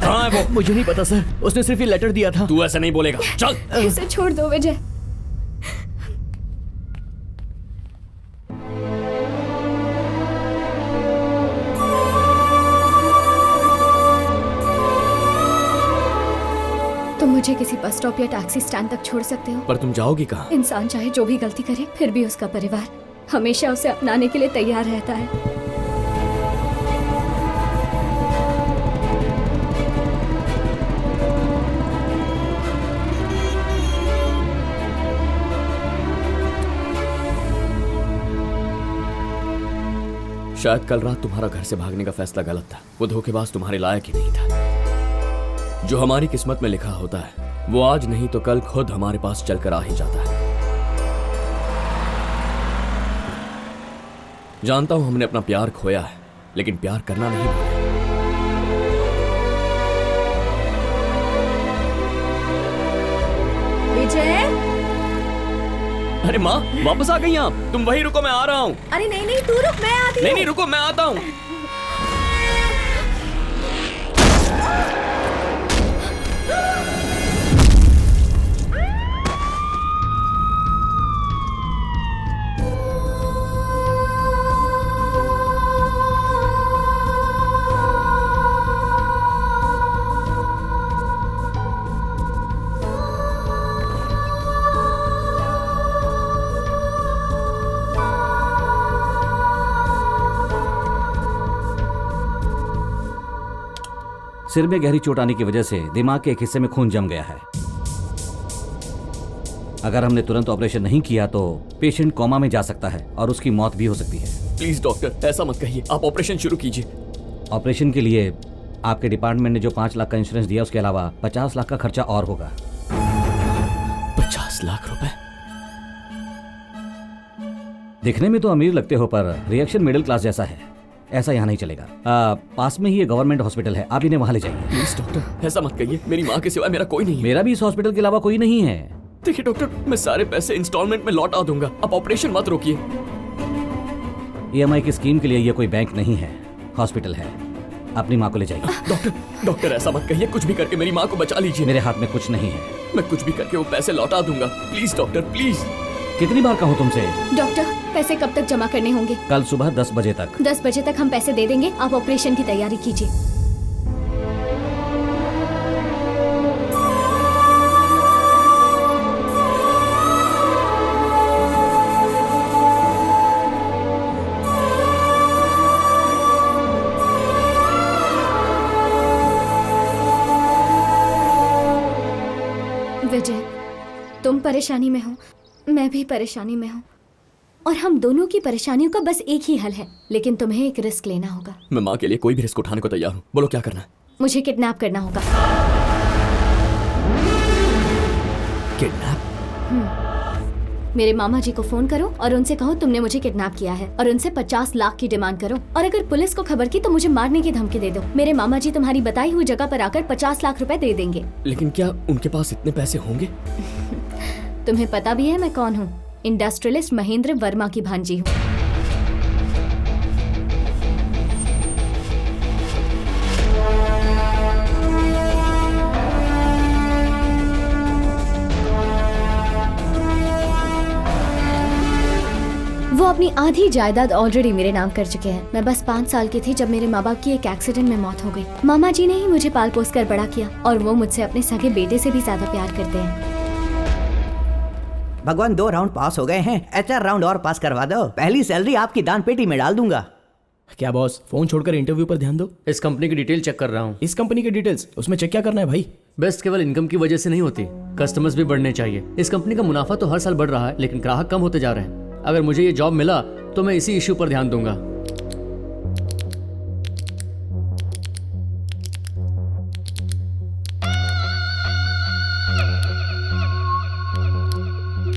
कहाँ है वो? मुझे नहीं पता सर, उसने सिर्फ ये लेटर दिया था।
तू ऐसा नहीं बोलेगा, चल।
इसे छोड़ दो विजय। तुम मुझे किसी बस स्टॉप या टैक्सी स्टैंड तक छोड़ सकते हो,
पर तुम जाओगी कहाँ?
इंसान चाहे जो भी गलती करे, फिर भी उसका परिवार हमेशा उसे अपनाने के लिए तैयार रहता है।
शायद कल रात तुम्हारा घर से भागने का फैसला गलत था। वो धोखेबाज तुम्हारे लायक ही नहीं था। जो हमारी किस्मत में लिखा होता है वो आज नहीं तो कल खुद हमारे पास चलकर आ ही जाता है। जानता हूं हमने अपना प्यार खोया है, लेकिन प्यार करना नहीं भूले।
विजय।
अरे माँ, वापस आ गई आप? तुम वहीं रुको, मैं आ रहा हूँ।
अरे नहीं नहीं, तू रुक, मैं आती हूँ।
नहीं रुको, मैं आता हूँ।
सिर में गहरी चोट आने की वजह से दिमाग के एक हिस्से में खून जम गया है। अगर हमने तुरंत ऑपरेशन नहीं किया तो पेशेंट कोमा में जा सकता है और उसकी मौत भी हो सकती है।
प्लीज डॉक्टर, ऐसा मत कहिए, आप ऑपरेशन शुरू कीजिए।
ऑपरेशन के लिए आपके डिपार्टमेंट ने जो 5 लाख का इंश्योरेंस दिया, उसके अलावा 50 लाख का खर्चा और होगा।
50 लाख रुपए?
दिखने में तो अमीर लगते हो, पर रिएक्शन मिडिल क्लास जैसा है। ऐसा यहाँ नहीं चलेगा। पास में ही ये गवर्नमेंट हॉस्पिटल है, आप इन्हें वहां ले जाइए।
प्लीज डॉक्टर, ऐसा मत कहिए, मेरी माँ के सिवा मेरा कोई नहीं है।
मेरा भी इस हॉस्पिटल के अलावा कोई नहीं है।
देखिए डॉक्टर, मैं सारे पैसे इंस्टॉलमेंट में लौटा दूंगा, आप ऑपरेशन मत रोकिए।
EMI की स्कीम के लिए ये कोई बैंक नहीं है, हॉस्पिटल है। अपनी माँ को ले जाइए।
डॉक्टर ऐसा मत कहिए, कुछ भी करके मेरी माँ को बचा लीजिए।
मेरे हाथ में कुछ नहीं है।
मैं कुछ भी करके वो पैसे लौटा दूंगा, प्लीज डॉक्टर, प्लीज।
कितनी बार कहूँ तुमसे?
डॉक्टर, पैसे कब तक जमा करने होंगे?
कल सुबह 10 बजे तक।
10 बजे तक हम पैसे दे देंगे, आप ऑपरेशन की तैयारी कीजिए। विजय, तुम परेशानी में हो, मैं भी परेशानी में हूँ, और हम दोनों की परेशानियों का बस एक ही हल है, लेकिन तुम्हें एक रिस्क लेना होगा।
मैं माँ के लिए कोई भी रिस्क उठाने को तैयार हूँ, बोलो क्या करना है?
मुझे किडनैप करना होगा।
किडनैप?
मेरे मामा जी को फोन करो और उनसे कहो तुमने मुझे किडनैप किया है, और उनसे 50 लाख की डिमांड करो, और अगर पुलिस को खबर की तो मुझे मारने की धमकी दे दो। मेरे मामा जी तुम्हारी बताई हुई जगह पर आकर 50 लाख रुपए दे देंगे।
लेकिन क्या उनके पास इतने पैसे होंगे?
तुम्हें पता भी है मैं कौन हूँ? इंडस्ट्रियलिस्ट महेंद्र वर्मा की भांजी हूँ। वो अपनी आधी जायदाद ऑलरेडी मेरे नाम कर चुके हैं। मैं बस 5 साल की थी जब मेरे माँ बाप की एक एक्सीडेंट में मौत हो गई। मामा जी ने ही मुझे पाल पोस कर बड़ा किया, और वो मुझसे अपने सगे बेटे से भी ज्यादा प्यार करते हैं।
भगवान 2 राउंड पास हो गए हैं, HR राउंड और पास करवा दो, पहली सैलरी आपकी दान पेटी में डाल दूंगा।
क्या बॉस, फोन छोड़कर इंटरव्यू पर ध्यान दो।
इस कंपनी की डिटेल चेक कर रहा हूँ।
इस कंपनी की डिटेल्स, उसमें चेक क्या करना है भाई?
बेस्ट केवल इनकम की वजह से नहीं होती, कस्टमर्स भी बढ़ने चाहिए। इस कंपनी का मुनाफा तो हर साल बढ़ रहा है, लेकिन ग्राहक कम होते जा रहे हैं। अगर मुझे ये जॉब मिला तो मैं इसी इश्यू पर ध्यान दूंगा।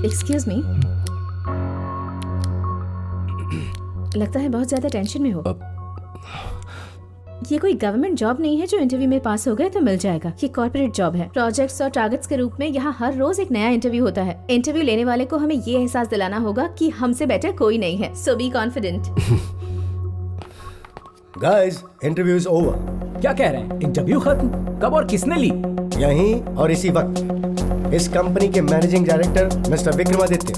एक्सक्यूज मी, लगता है बहुत ज्यादा टेंशन में हो। ये कोई गवर्नमेंट जॉब नहीं है जो इंटरव्यू में पास हो गए तो मिल जाएगा। ये कॉर्पोरेट जॉब है। प्रोजेक्ट्स और टारगेट्स के रूप में यहाँ हर रोज एक नया इंटरव्यू होता है। इंटरव्यू लेने वाले को हमें ये एहसास दिलाना होगा कि हमसे बेटर कोई नहीं है। So be confident.
Guys, interview is over.
क्या कह रहे हैं? इंटरव्यू खत्म? कब और किसने ली?
यहीं और इसी वक्त इस कंपनी के managing director mister Vikramaditya.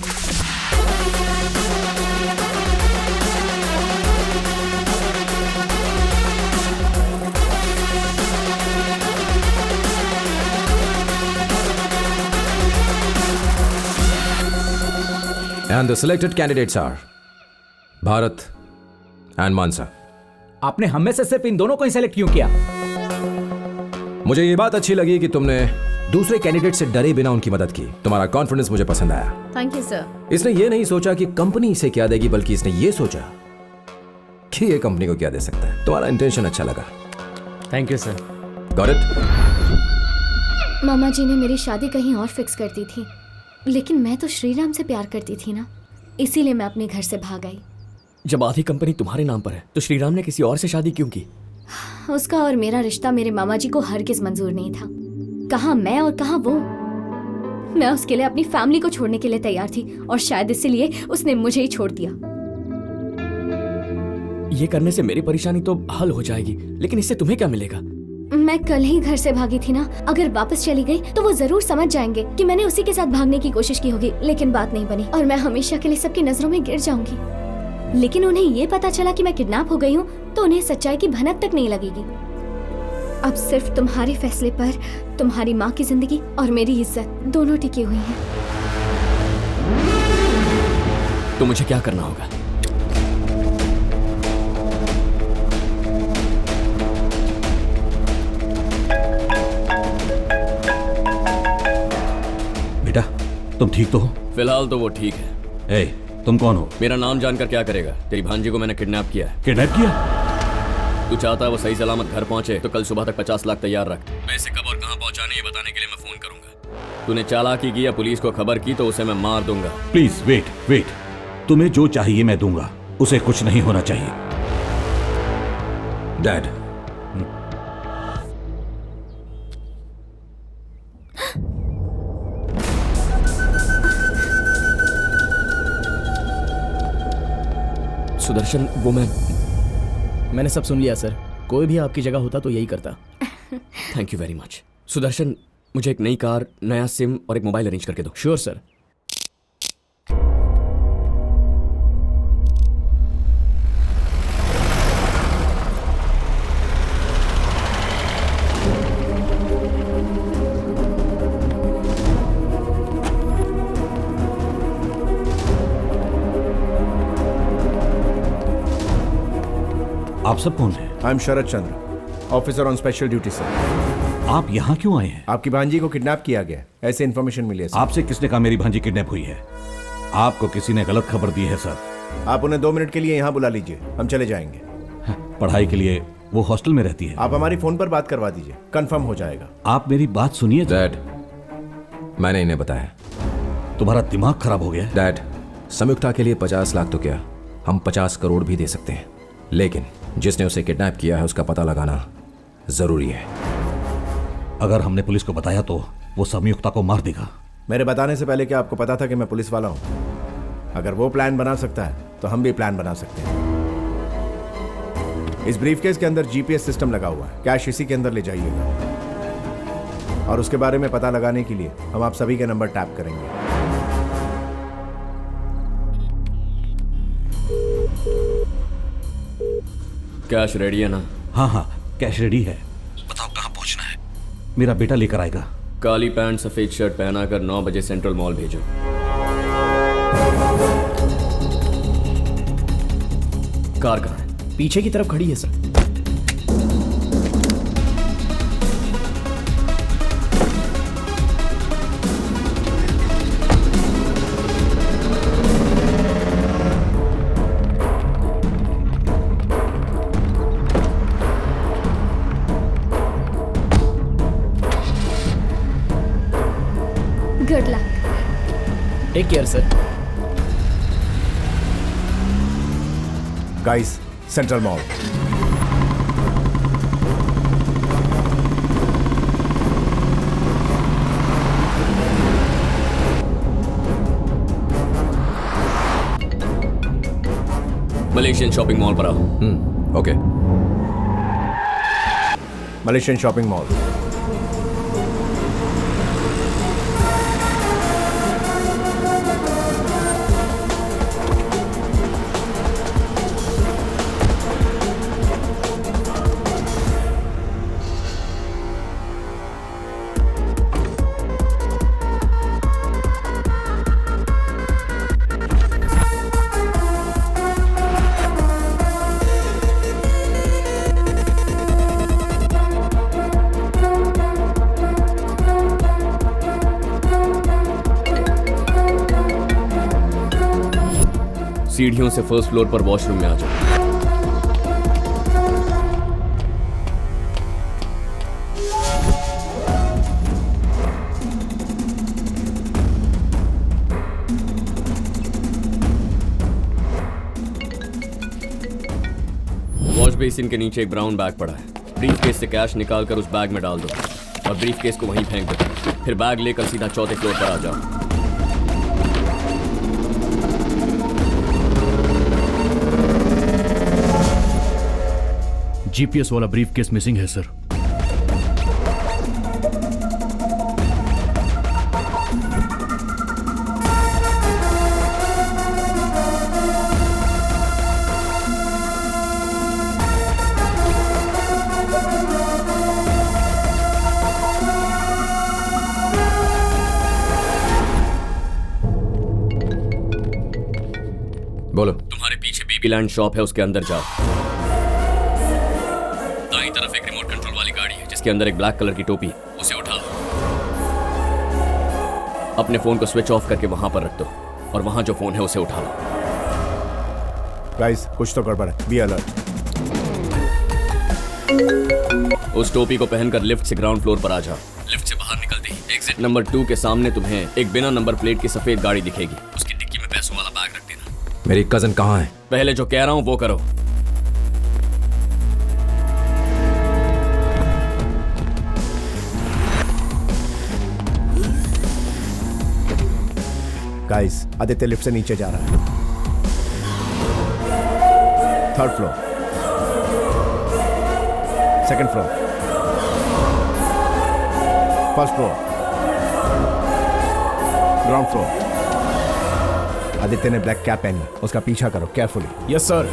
And the selected candidates are Bharat and मानसा।
आपने हम में से सिर्फ इन दोनों को ही सेलेक्ट क्यों किया?
मुझे ये बात अच्छी लगी कि तुमने दूसरे कैंडिडेट से डरे बिना उनकी मदद की। तुम्हारा कॉन्फिडेंस मुझे पसंद आया।
Thank you sir.
इसने ये नहीं सोचा कि कंपनी इसे क्या देगी, बल्कि इसने ये सोचा कि ये कंपनी को क्या दे सकता है। तुम्हारा इंटेंशन अच्छा लगा।
Thank you sir.
Got it?
मामा जी ने मेरी शादी कहीं और फिक्स कर दी थी, लेकिन मैं तो श्रीराम से प्यार करती थी ना, इसीलिए मैं अपने घर से भाग आई।
जब आधी कंपनी तुम्हारे नाम पर है तो श्रीराम ने किसी और से शादी क्यों की?
उसका और मेरा रिश्ता मेरे मामा जी को हरगिज मंजूर नहीं था। कहाँ मैं और कहाँ वो। मैं उसके लिए अपनी फैमिली को छोड़ने के लिए तैयार थी और शायद इसीलिए उसने मुझे ही छोड़ दिया।
ये करने से मेरी परेशानी तो हल हो जाएगी, लेकिन इससे तुम्हें क्या मिलेगा?
मैं कल ही घर से भागी थी ना, अगर वापस चली गई तो वो जरूर समझ जाएंगे कि मैंने उसी के साथ भागने की कोशिश की होगी, लेकिन बात नहीं बनी और मैं हमेशा के लिए सबकी नजरों में गिर जाऊंगी। लेकिन उन्हें ये पता चला कि मैं किडनैप हो गई हूँ तो उन्हें सच्चाई की भनक तक नहीं लगेगी। अब सिर्फ तुम्हारे फैसले पर तुम्हारी माँ की जिंदगी और मेरी इज्जत दोनों टिकी हुई हैं।
तो मुझे क्या करना होगा?
बेटा, तुम ठीक तो हो?
फिलहाल तो वो ठीक है।
ए, तुम कौन हो?
मेरा नाम जानकर क्या करेगा? तेरी भांजी को मैंने किडनैप किया है।
किडनैप किया?
तू चाहता है वो सही सलामत घर पहुंचे तो कल सुबह तक 50 लाख तैयार रख। पैसे कब और कहां पहुंचाने ये बताने के लिए मैं फोन करूंगा। तूने चालाकी की या पुलिस को खबर की तो उसे मैं मार दूंगा।
Please wait. तुम्हें जो चाहिए मैं दूंगा, उसे कुछ नहीं होना चाहिए।
डैड,
सुदर्शन, वो मैंने सब सुन लिया सर। कोई भी आपकी जगह होता तो यही करता।
Thank you very much. Sudarshan, मुझे एक नई कार, नया सिम और एक मोबाइल अरेंज करके दो।
Sure sir.
आप सब कौन हैं?
I am Sharad Chandra, officer on special duty sir.
आप यहाँ क्यों आए हैं?
आपकी भांजी को किडनैप किया गया, ऐसे इन्फॉर्मेशन मिली है सर।
आपसे किसने कहा मेरी भांजी किडनैप हुई है? आपको किसी ने गलत खबर दी है सर।
आप उन्हें 2 मिनट के लिए यहाँ बुला लीजिए, हम चले जाएंगे।
पढ़ाई के लिए वो हॉस्टल में रहती है।
आप हमारी फोन पर बात करवा दीजिए, कंफर्म हो जाएगा।
आप मेरी बात सुनिए।
डैड, मैंने इन्हें बताया।
तुम्हारा दिमाग खराब हो गया?
डैड, संयुक्ता के लिए 50 लाख तो क्या, हम 50 करोड़ भी दे सकते हैं, लेकिन जिसने उसे किडनैप किया है उसका पता लगाना जरूरी है।
अगर हमने पुलिस को बताया तो वो संयुक्ता को मार देगा।
मेरे बताने से पहले क्या आपको पता था कि मैं पुलिस वाला हूं? अगर वो प्लान बना सकता है तो हम भी प्लान बना सकते हैं। इस ब्रीफकेस के अंदर जीपीएस सिस्टम लगा हुआ है, कैश इसी के अंदर ले जाइएगा और उसके बारे में पता लगाने के लिए हम आप सभी के नंबर टैप करेंगे।
कैश रेडी है ना?
हाँ, कैश रेडी है। बताओ कहाँ पहुँचना है? मेरा बेटा लेकर आएगा।
काली पैंट सफेद शर्ट पहना कर 9 बजे सेंट्रल मॉल भेजो। कार कहाँ है?
पीछे की तरफ खड़ी है sir.
Good luck.
Take care sir.
Guys, central mall.
Malaysian shopping mall पर आओ।
ओके।
Malaysian shopping mall.
सीढ़ियों से फर्स्ट फ्लोर पर वॉशरूम में आ जाओ। वॉश बेसिन के नीचे एक ब्राउन बैग पड़ा है। ब्रीफ केस से कैश निकाल कर उस बैग में डाल दो और ब्रीफ केस को वहीं फेंक दो। फिर बैग लेकर सीधा चौथे फ्लोर पर आ जाओ।
जीपीएस वाला ब्रीफ केस मिसिंग है सर।
बोलो।
तुम्हारे पीछे बेबीलैंड शॉप है, उसके अंदर जाओ। दाईं तरफ एक रिमोट कंट्रोल वाली गाड़ी है जिसके अंदर एक ब्लैक कलर की टोपी है, उसे उठा लो। अपने फोन को स्विच ऑफ करके वहां पर रख दो और वहां जो फोन है उसे उठा लो।
गाइस, कुछ तो गड़बड़ है, बी अलर्ट।
उस टोपी को पहनकर लिफ्ट से ग्राउंड फ्लोर पर आ जाओ। लिफ्ट से बाहर निकलते ही एग्जिट नंबर 2 के सामने तुम्हें एक बिना नंबर प्लेट की सफेद गाड़ी दिखेगी। उसकी डिक्की में पैसों वाला बैग रख देना।
मेरी कजन कहाँ है?
पहले जो कह रहा हूं वो करो।
गाइस, आदित्य लिफ्ट से नीचे जा रहा है। 3rd floor, 2nd floor, 1st floor, ground floor. Aditya ने ब्लैक कैप पहनी, उसका पीछा करो केयरफुली।
Yes sir.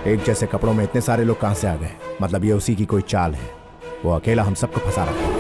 एक जैसे कपड़ों में इतने सारे लोग कहां से आ गए? मतलब ये उसी की कोई चाल है। वो अकेला हम सबको फंसा रहा है।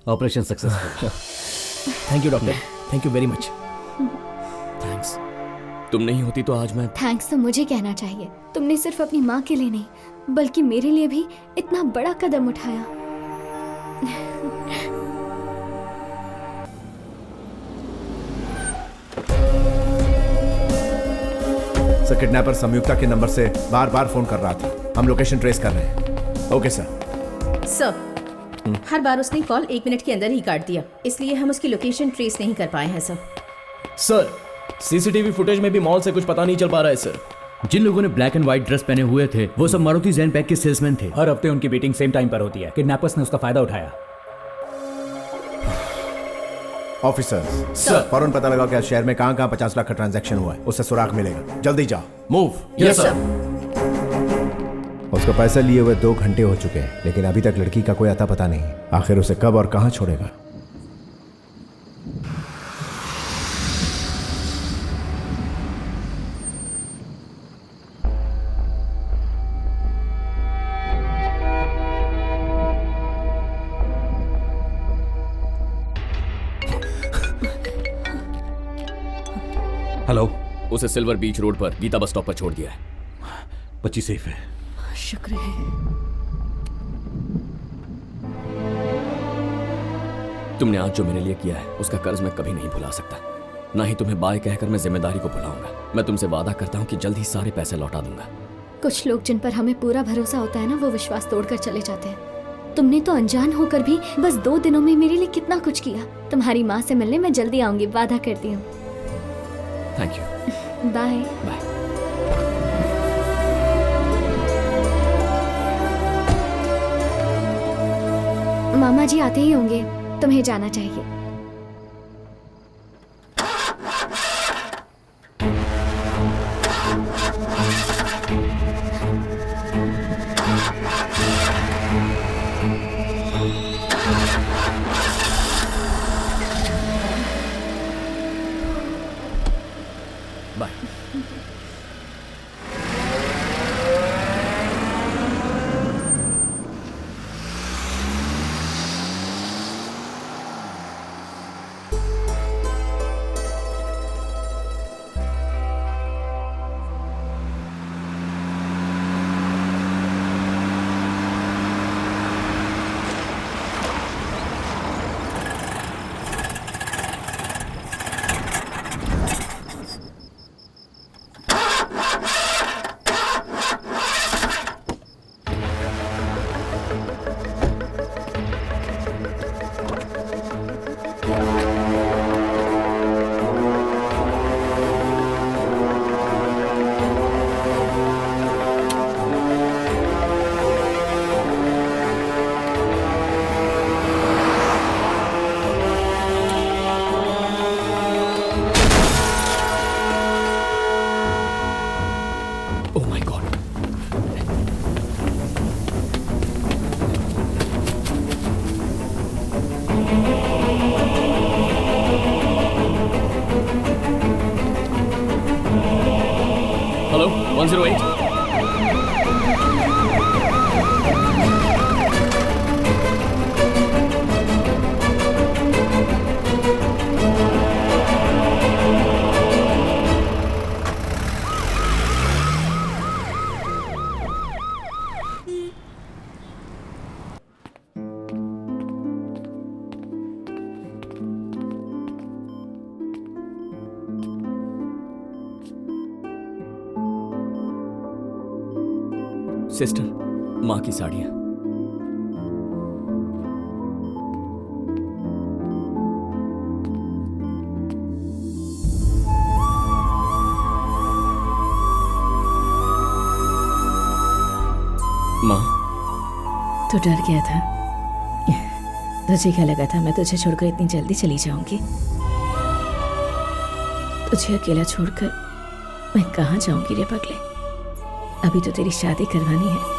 Operation successful.
Thank you doctor, thank you very much.
Thanks, तुम नहीं होती तो आज मैं।
थैंक्स तो मुझे कहना चाहिए। तुमने सिर्फ अपनी माँ के लिए नहीं बल्कि मेरे लिए भी इतना बड़ा कदम उठाया।
सर, किडनैपर संयुक्ता के नंबर से बार बार फोन कर रहा था। हम लोकेशन ट्रेस कर रहे हैं। Okay sir.
सर, हर बार उसने कॉल 1 मिनट के अंदर ही काट दिया, इसलिए हम उसकी लोकेशन ट्रेस नहीं कर पाए हैं सर।
सर, सीसीटीवी फुटेज में भी मॉल से कुछ पता नहीं चल पा रहा है सर।
जिन लोगों ने ब्लैक एंड व्हाइट ड्रेस पहने हुए थे वो सब मारुति जैन बैग के सेल्समैन थे।
हर हफ्ते उनकी मीटिंग सेम टाइम पर होती है। किडनैपर्स ने उसका फायदा उठाया।
ऑफिसर्स, सर, फौरन पता लगाओ कि शहर में कहां 50 लाख का ट्रांजैक्शन हुआ है। उससे सुराग मिलेगा। जल्दी जाओ। मूव।
Yes sir.
उसको पैसे लिए हुए 2 घंटे हो चुके हैं, लेकिन अभी तक लड़की का कोई अता पता नहीं। आखिर उसे कब और कहां छोड़ेगा?
हेलो।
उसे सिल्वर बीच रोड पर गीता बस स्टॉप पर छोड़ दिया है।
बच्ची सेफ है।
शुक्र है।
तुमने आज जो मेरे लिए किया है उसका कर्ज मैं कभी नहीं भुला सकता। ना ही तुम्हें बाय कहकर मैं जिम्मेदारी को भुलाऊंगा। मैं तुमसे वादा करता हूँ कि जल्द ही सारे पैसे लौटा दूंगा।
कुछ लोग जिन पर हमें पूरा भरोसा होता है ना, वो विश्वास तोड़कर चले जाते हैं। तुमने तो अनजान होकर भी बस 2 दिनों में मेरे लिए कितना कुछ किया। तुम्हारी माँ से मिलने मैं जल्दी आऊंगी, वादा करती हूँ।
Thank you.
Bye
bye.
मामा जी आते ही होंगे, तुम्हें जाना चाहिए।
बाय। हेलो 108। सिस्टर, माँ की साड़ियाँ। माँ,
तो डर गया था। तुझे क्या लगा था मैं तुझे छोड़कर इतनी जल्दी चली जाऊंगी? तुझे अकेला छोड़कर मैं कहाँ जाऊंगी रे पगले? अभी तो तेरी शादी करवानी है।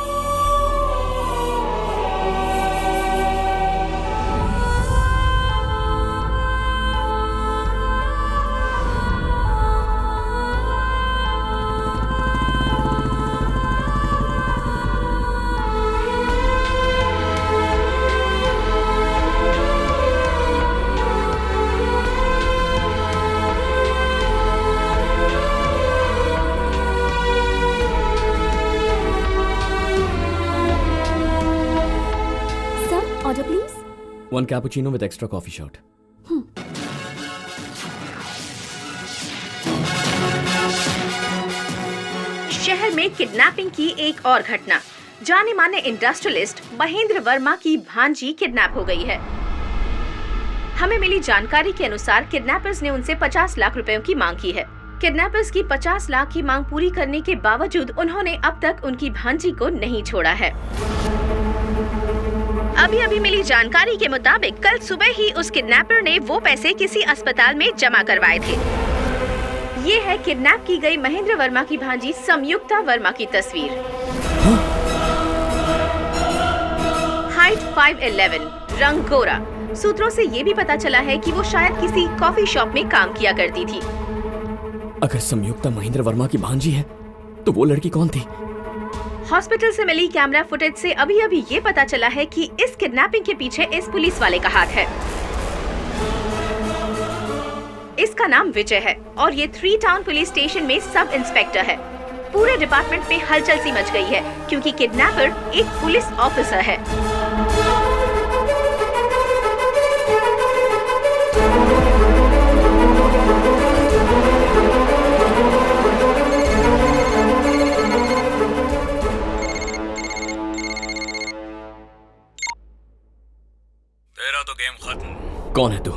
1 cappuccino with extra coffee shot.
शहर में किडनैपिंग की एक और घटना। जाने माने इंडस्ट्रियलिस्ट महेंद्र वर्मा की भांजी किडनैप हो गई है। हमें मिली जानकारी के अनुसार किडनैपर्स ने उनसे 50 लाख रुपयों की मांग की है। किडनैपर्स की 50 लाख की मांग पूरी करने के बावजूद उन्होंने अब तक उनकी भांजी को नहीं छोड़ा है। अभी मिली जानकारी के मुताबिक कल सुबह ही उस किडनैपर ने वो पैसे किसी अस्पताल में जमा करवाए थे। ये है किडनैप की गई महेंद्र वर्मा की भांजी संयुक्ता वर्मा की तस्वीर। हाइट 5'11", रंग गोरा। सूत्रों से ये भी पता चला है कि वो शायद किसी कॉफी शॉप में काम किया करती थी।
अगर संयुक्ता महेंद्र वर्मा की भांजी है तो वो लड़की कौन थी?
हॉस्पिटल से मिली कैमरा फुटेज से अभी ये पता चला है कि इस किडनैपिंग के पीछे इस पुलिस वाले का हाथ है। इसका नाम विजय है और ये 3 टाउन पुलिस स्टेशन में सब इंस्पेक्टर है। पूरे डिपार्टमेंट में हलचल सी मच गई है क्योंकि किडनैपर एक पुलिस ऑफिसर है।
तेरा तो गेम खत्म।
कौन है तू?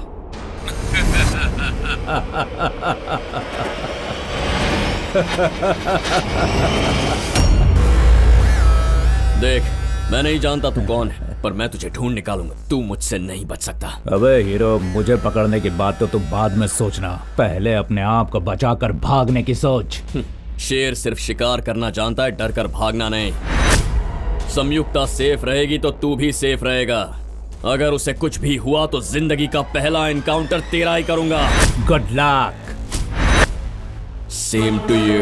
देख, मैं नहीं जानता तू कौन है, पर मैं तुझे ढूंढ निकालूंगा। तू मुझसे नहीं बच सकता।
अबे हीरो, मुझे पकड़ने की बात तो तू बाद में सोचना, पहले अपने आप को बचाकर भागने की सोच।
शेर सिर्फ शिकार करना जानता है, डर कर भागना नहीं। संयुक्ता सेफ रहेगी तो तू भी सेफ रहेगा। अगर उसे कुछ भी हुआ तो जिंदगी का पहला एनकाउंटर तेरा ही करूंगा।
Good luck.
Same to you.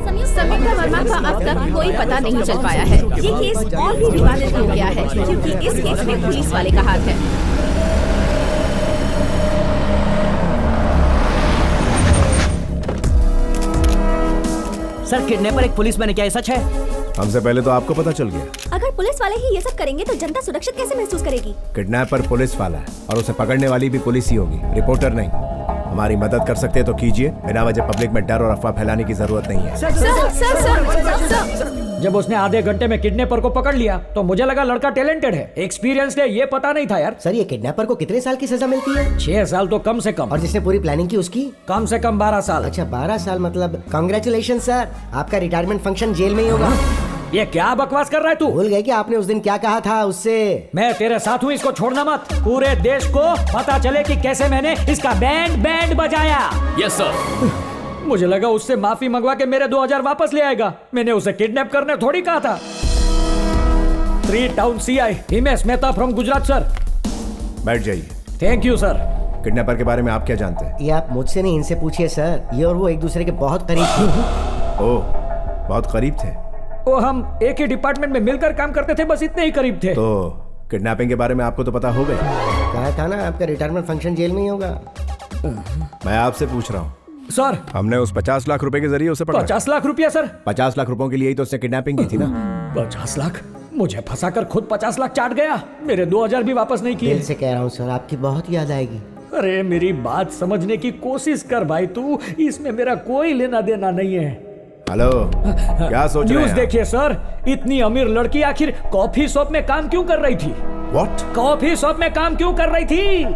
Sanyukta Verma का अब तक कोई पता नहीं चल पाया है। ये केस और भी विवादित हो गया है क्योंकि इस केस में पुलिस वाले का हाथ है।
सर, किडनैपर एक पुलिसमैन है, क्या ये सच है?
हमसे पहले तो आपको पता चल गया।
अगर पुलिस वाले ही ये सब करेंगे तो जनता सुरक्षित कैसे महसूस करेगी?
किडनैपर पुलिस वाला है और उसे पकड़ने वाली भी पुलिस ही होगी, रिपोर्टर नहीं। हमारी मदद कर सकते हैं तो कीजिए, बिना वजह पब्लिक में डर और अफवाह फैलाने की जरूरत नहीं है।
सर, जब उसने आधे घंटे में किडनैपर को पकड़ लिया तो मुझे लगा लड़का टैलेंटेड है, एक्सपीरियंस है। ये पता नहीं था यार।
सर, ये किडनैपर को कितने साल की सजा मिलती है?
6 साल तो कम से कम।
और जिसने पूरी प्लानिंग की उसकी?
कम से कम 12 साल।
अच्छा, 12 साल मतलब कांग्रेचुलेशन सर, आपका रिटायरमेंट फंक्शन जेल में ही होगा।
ये क्या बकवास कर रहा है तू?
भूल गए कि आपने उस दिन क्या कहा था उससे?
मैं तेरे साथ हूँ, इसको छोड़ना मत। पूरे देश को पता चले कि कैसे मैंने इसका बैंड बजाया।
Yes sir.
मुझे लगा उससे माफी मंगवा के मेरे 2000 वापस ले आएगा। मैंने उसे किडनैप करने थोड़ी कहा था। 3 town CI Himesh Mehta from Gujarat sir.
बैठ जाइए।
Thank you sir.
किडनैपर के बारे में आप क्या जानते हैं?
ये आप मुझसे नहीं, इनसे पूछिए सर। ये और वो एक दूसरे के बहुत करीब थे।
ओह, बहुत करीब थे।
वो हम एक ही डिपार्टमेंट में मिलकर काम करते थे, बस इतने ही करीब थे।
तो किडनैपिंग के बारे में आपको तो पता हो गया।
कहा था ना आपका रिटायरमेंट फंक्शन जेल में ही होगा।
मैं आपसे पूछ रहा हूँ
सर,
हमने उस 50 लाख रुपए के जरिए उसे पकड़ा।
50 लाख रुपया सर?
50 लाख रुपयों के लिए ही तो उसने किडनैपिंग की थी ना।
50 लाख? मुझे फंसाकर खुद 50 लाख चाट गया। मेरे 2000 भी वापस नहीं किए।
दिल से कह रहा हूँ सर, आपकी बहुत याद आएगी।
अरे मेरी बात समझने की कोशिश कर भाई तू, इसमें मेरा कोई लेना देना नहीं है।
हेलो, क्या सोच रहे हैं?
न्यूज़ देखिए सर, इतनी अमीर लड़की आखिर कॉफी शॉप में काम क्यों कर रही थी?
What?
कॉफी शॉप में काम क्यों कर रही थी?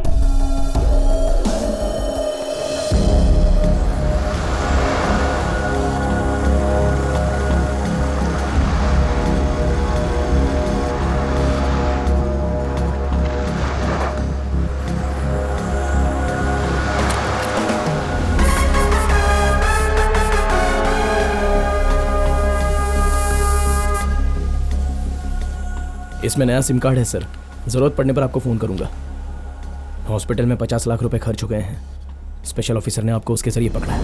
इसमें नया सिम कार्ड है सर, जरूरत पड़ने पर आपको फोन करूंगा। हॉस्पिटल में 50 लाख रुपए खर्च हो गए हैं। स्पेशल ऑफिसर ने आपको उसके जरिए पकड़ा है।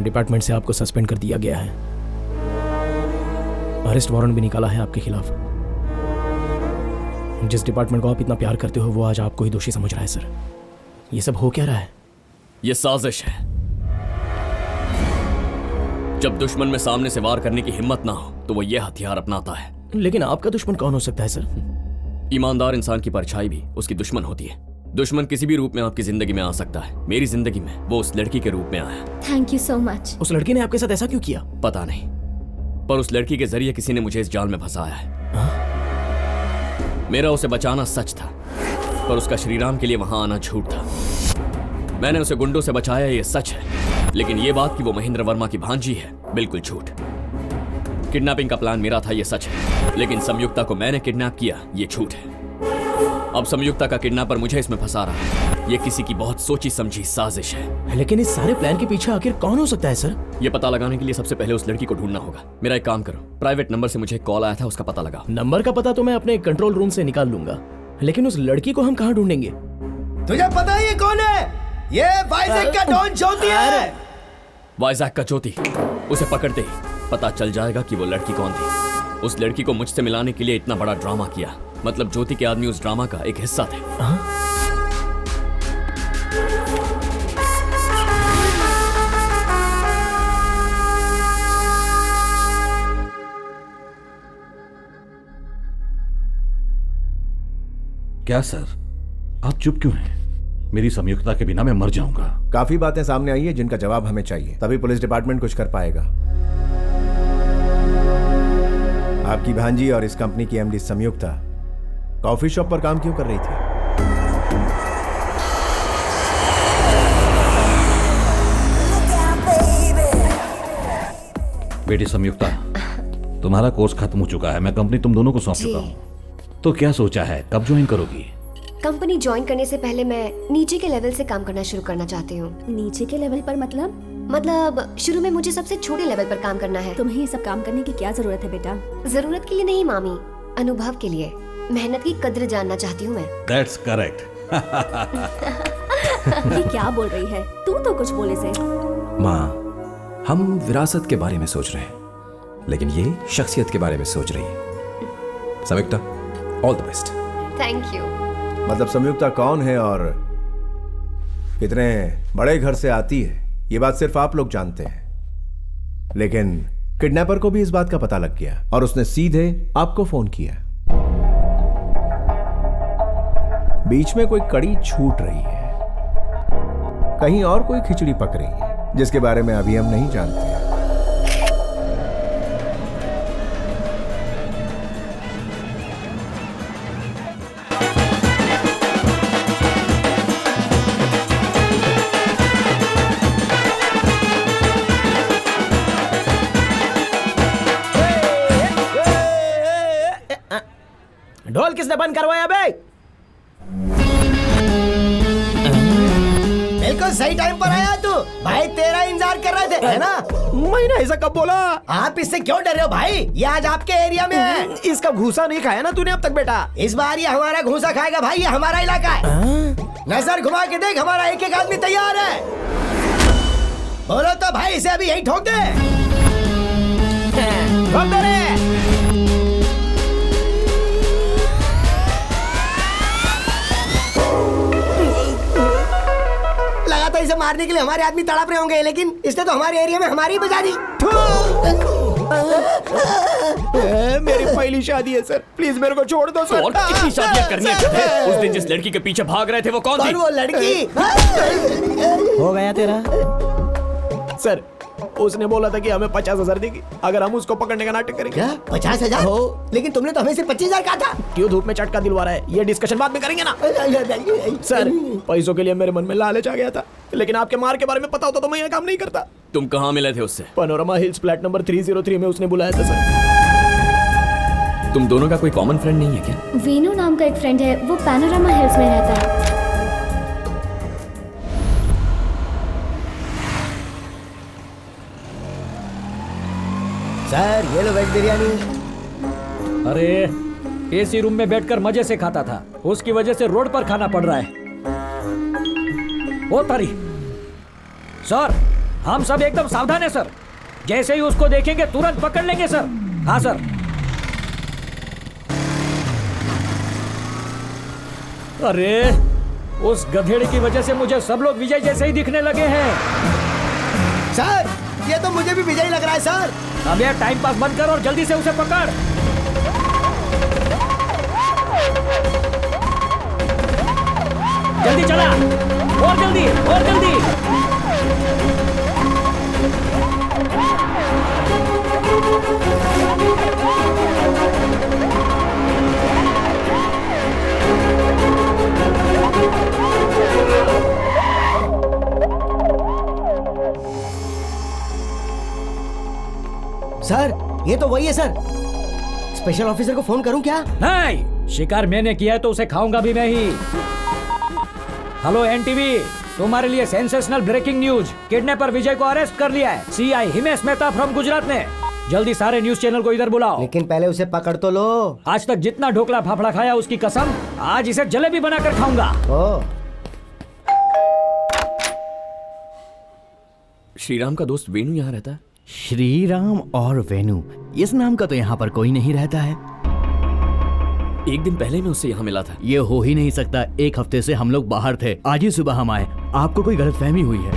डिपार्टमेंट से आपको सस्पेंड कर दिया गया है। अरेस्ट वारंट भी निकाला है आपके खिलाफ। जिस डिपार्टमेंट को आप इतना प्यार करते हो वो आज आपको ही दोषी समझ रहा है सर। ये सब हो क्या रहा है?
ये साजिश है। जब दुश्मन में सामने से वार करने की हिम्मत ना हो तो वो ये हथियार अपनाता है।
लेकिन आपका दुश्मन कौन हो सकता है सर?
ईमानदार इंसान की परछाई भी उसकी दुश्मन होती है। दुश्मन किसी भी रूप में आपकी जिंदगी में आ सकता है। मेरी जिंदगी में वो उस लड़की के रूप में आया।
Thank you so much.
उस लड़की ने आपके साथ ऐसा क्यों किया?
पता नहीं, पर उस लड़की के जरिए किसी ने मुझे इस जाल में फंसाया है। मेरा उसे बचाना सच था, पर उसका श्रीराम के लिए वहां आना झूठ था। मैंने उसे गुंडों से बचाया, ये सच है, लेकिन ये बात कि वो महेंद्र वर्मा की भांजी है, बिल्कुल झूठ। किडनैपिंग का प्लान मेरा था, ये सच है, लेकिन संयुक्ता को मैंने किडनैप किया, ये झूठ है। अब संयुक्ता का किडनैपर मुझे इसमें फंसा रहा है। ये किसी की बहुत सोची समझी साजिश है।
लेकिन इस सारे प्लान के पीछे आखिर कौन हो सकता है सर?
ये पता लगाने के लिए सबसे पहले उस लड़की को ढूंढना होगा। मेरा एक काम करो, प्राइवेट नंबर से मुझे एक कॉल आया था, उसका पता लगाओ।
नंबर का पता तो मैं अपने कंट्रोल रूम से निकाल लूंगा, लेकिन उस लड़की को हम कहाँ ढूंढेंगे?
तुझे पता है ये कौन है? ये वाइजैक का डॉन ज्योति है।
वाइजैक का ज्योति, उसे पकड़ते ही पता चल जाएगा कि वो लड़की कौन थी। उस लड़की को मुझसे मिलाने के लिए इतना बड़ा ड्रामा किया, मतलब ज्योति के आदमी उस ड्रामा का एक हिस्सा थे।
क्या सर, आप चुप क्यों हैं? मेरी संयुक्ता के बिना मैं मर जाऊंगा।
काफी बातें सामने आई है जिनका जवाब हमें चाहिए, तभी पुलिस डिपार्टमेंट कुछ कर पाएगा। आपकी भांजी और इस कंपनी की एमडी संयुक्ता कॉफी शॉप पर काम क्यों कर रही थी?
बेटी संयुक्ता, तुम्हारा कोर्स खत्म हो चुका है, मैं कंपनी तुम दोनों को सौंप चुका हूँ। तो क्या सोचा है, कब ज्वाइन करोगी?
कंपनी ज्वाइन करने से पहले मैं नीचे के लेवल से काम करना शुरू करना चाहती हूँ।
नीचे के लेवल पर मतलब
शुरू में मुझे सबसे छोटे लेवल पर काम करना है।
तुम्हें ये सब काम करने की क्या जरूरत है बेटा?
जरूरत के लिए नहीं मामी, अनुभव के लिए। मेहनत की कद्र जानना चाहती हूँ मैं।
That's correct.
ये क्या बोल रही है? तू तो कुछ बोले से।
माँ, हम विरासत के बारे में सोच रहे हैं, लेकिन ये शख्सियत के बारे में सोच रही है। Sanyukta, all the best.
Thank you.
मतलब संयुक्ता कौन है और कितने बड़े घर से आती है, ये बात सिर्फ आप लोग जानते हैं, लेकिन किडनैपर को भी इस बात का पता लग गया और उसने सीधे आपको फोन किया। बीच में कोई कड़ी छूट रही है, कहीं और कोई खिचड़ी पक रही है जिसके बारे में अभी हम नहीं जानते।
ढोल किसने बंद करवाया बे?
बिल्कुल सही टाइम पर आया तू भाई, तेरा इंतजार कर रहे थे, है ना?
मैंने ऐसा कब बोला?
आप इससे क्यों डर रहे हो भाई? ये आज आपके एरिया में है।
इसका घूसा नहीं खाया ना तूने अब तक बेटा?
इस बार ये हमारा घूसा खाएगा भाई, ये हमारा इलाका है। नजर घुमा के देख, हमारा एक एक आदमी तैयार है। बोलो तो भाई, इसे अभी यही ठोक दे।
ठोक दे रे।
लगा था इसे मारने के लिए हमारे आदमी तड़प रहे होंगे, लेकिन इसने तो हमारे एरिया में हमारी बजा दी।
मेरी पहली शादी है सर, प्लीज मेरे को छोड़ दो सर।
और कितनी शादियां करनी है? उस दिन जिस लड़की के पीछे भाग रहे थे वो कौन थी?
वो लड़की
हो गया तेरा सर। उसने बोला था कि हमें 50,000 देगी अगर हम उसको पकड़ने का नाटक करेंगे।
क्या 50,000? हो, लेकिन तुमने तो हमें सिर्फ 25,000 कहा था।
क्यों धूप में चटका दिलवा रहा है? ये डिस्कशन बाद में करेंगे ना सर। पैसों के लिए मेरे मन में लालच आ गया था, लेकिन आपके मार के बारे में पता होता तो मैं यह काम नहीं करता।
तुम कहाँ मिले थे उससे?
पैनोरामा हिल्स फ्लैट नंबर 303 में उसने बुलाया था सर।
तुम दोनों का कोई कॉमन फ्रेंड नहीं है क्या?
वीनू नाम का एक फ्रेंड है, वो पैनोरामा हिल्स में रहता है।
सर ये लो वेज बिरयानी।
अरे एसी रूम में बैठकर मजे से खाता था, उसकी वजह से रोड पर खाना पड़ रहा है। ओ तारी सर, हम सब एकदम सावधान है सर। जैसे ही उसको देखेंगे तुरंत पकड़ लेंगे सर। हाँ सर। अरे उस गधेड़े की वजह से मुझे सब लोग विजय जैसे ही दिखने लगे हैं।
सर ये तो मुझे भी विजय लग रहा है सर।
अब यार टाइम पास बंद कर और जल्दी से उसे पकड़। जल्दी चला, और जल्दी, और जल्दी।
सर ये तो वही है सर। स्पेशल ऑफिसर को फोन करूं क्या?
नहीं, शिकार मैंने किया है तो उसे खाऊंगा भी मैं ही। हेलो एनटीवी, तुम्हारे लिए सेंसेशनल ब्रेकिंग न्यूज। किडनैपर विजय को अरेस्ट कर लिया है सीआई हिमेश मेहता फ्रॉम गुजरात ने। जल्दी सारे न्यूज चैनल को इधर बुलाओ।
लेकिन पहले उसे पकड़ तो लो।
आज तक जितना ढोकला फाफड़ा खाया उसकी कसम, आज इसे जलेबी बनाकर खाऊंगा।
श्रीराम का दोस्त वेणु यहाँ रहता है?
श्रीराम और वेणु, इस नाम का तो यहाँ पर कोई नहीं रहता है।
एक दिन पहले मैं उससे यहाँ मिला था।
ये हो ही नहीं सकता, एक हफ्ते से हम लोग बाहर थे, आज ही सुबह हम आए। आपको कोई गलतफहमी हुई है।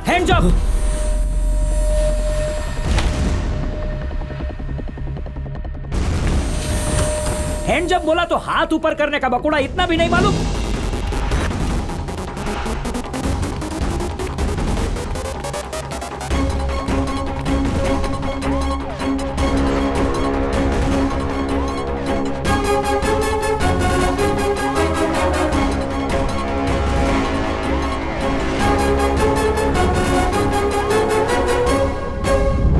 Hands up. हैंड्स अप बोला तो हाथ ऊपर करने का बकुड़ा इतना भी नहीं मालूम?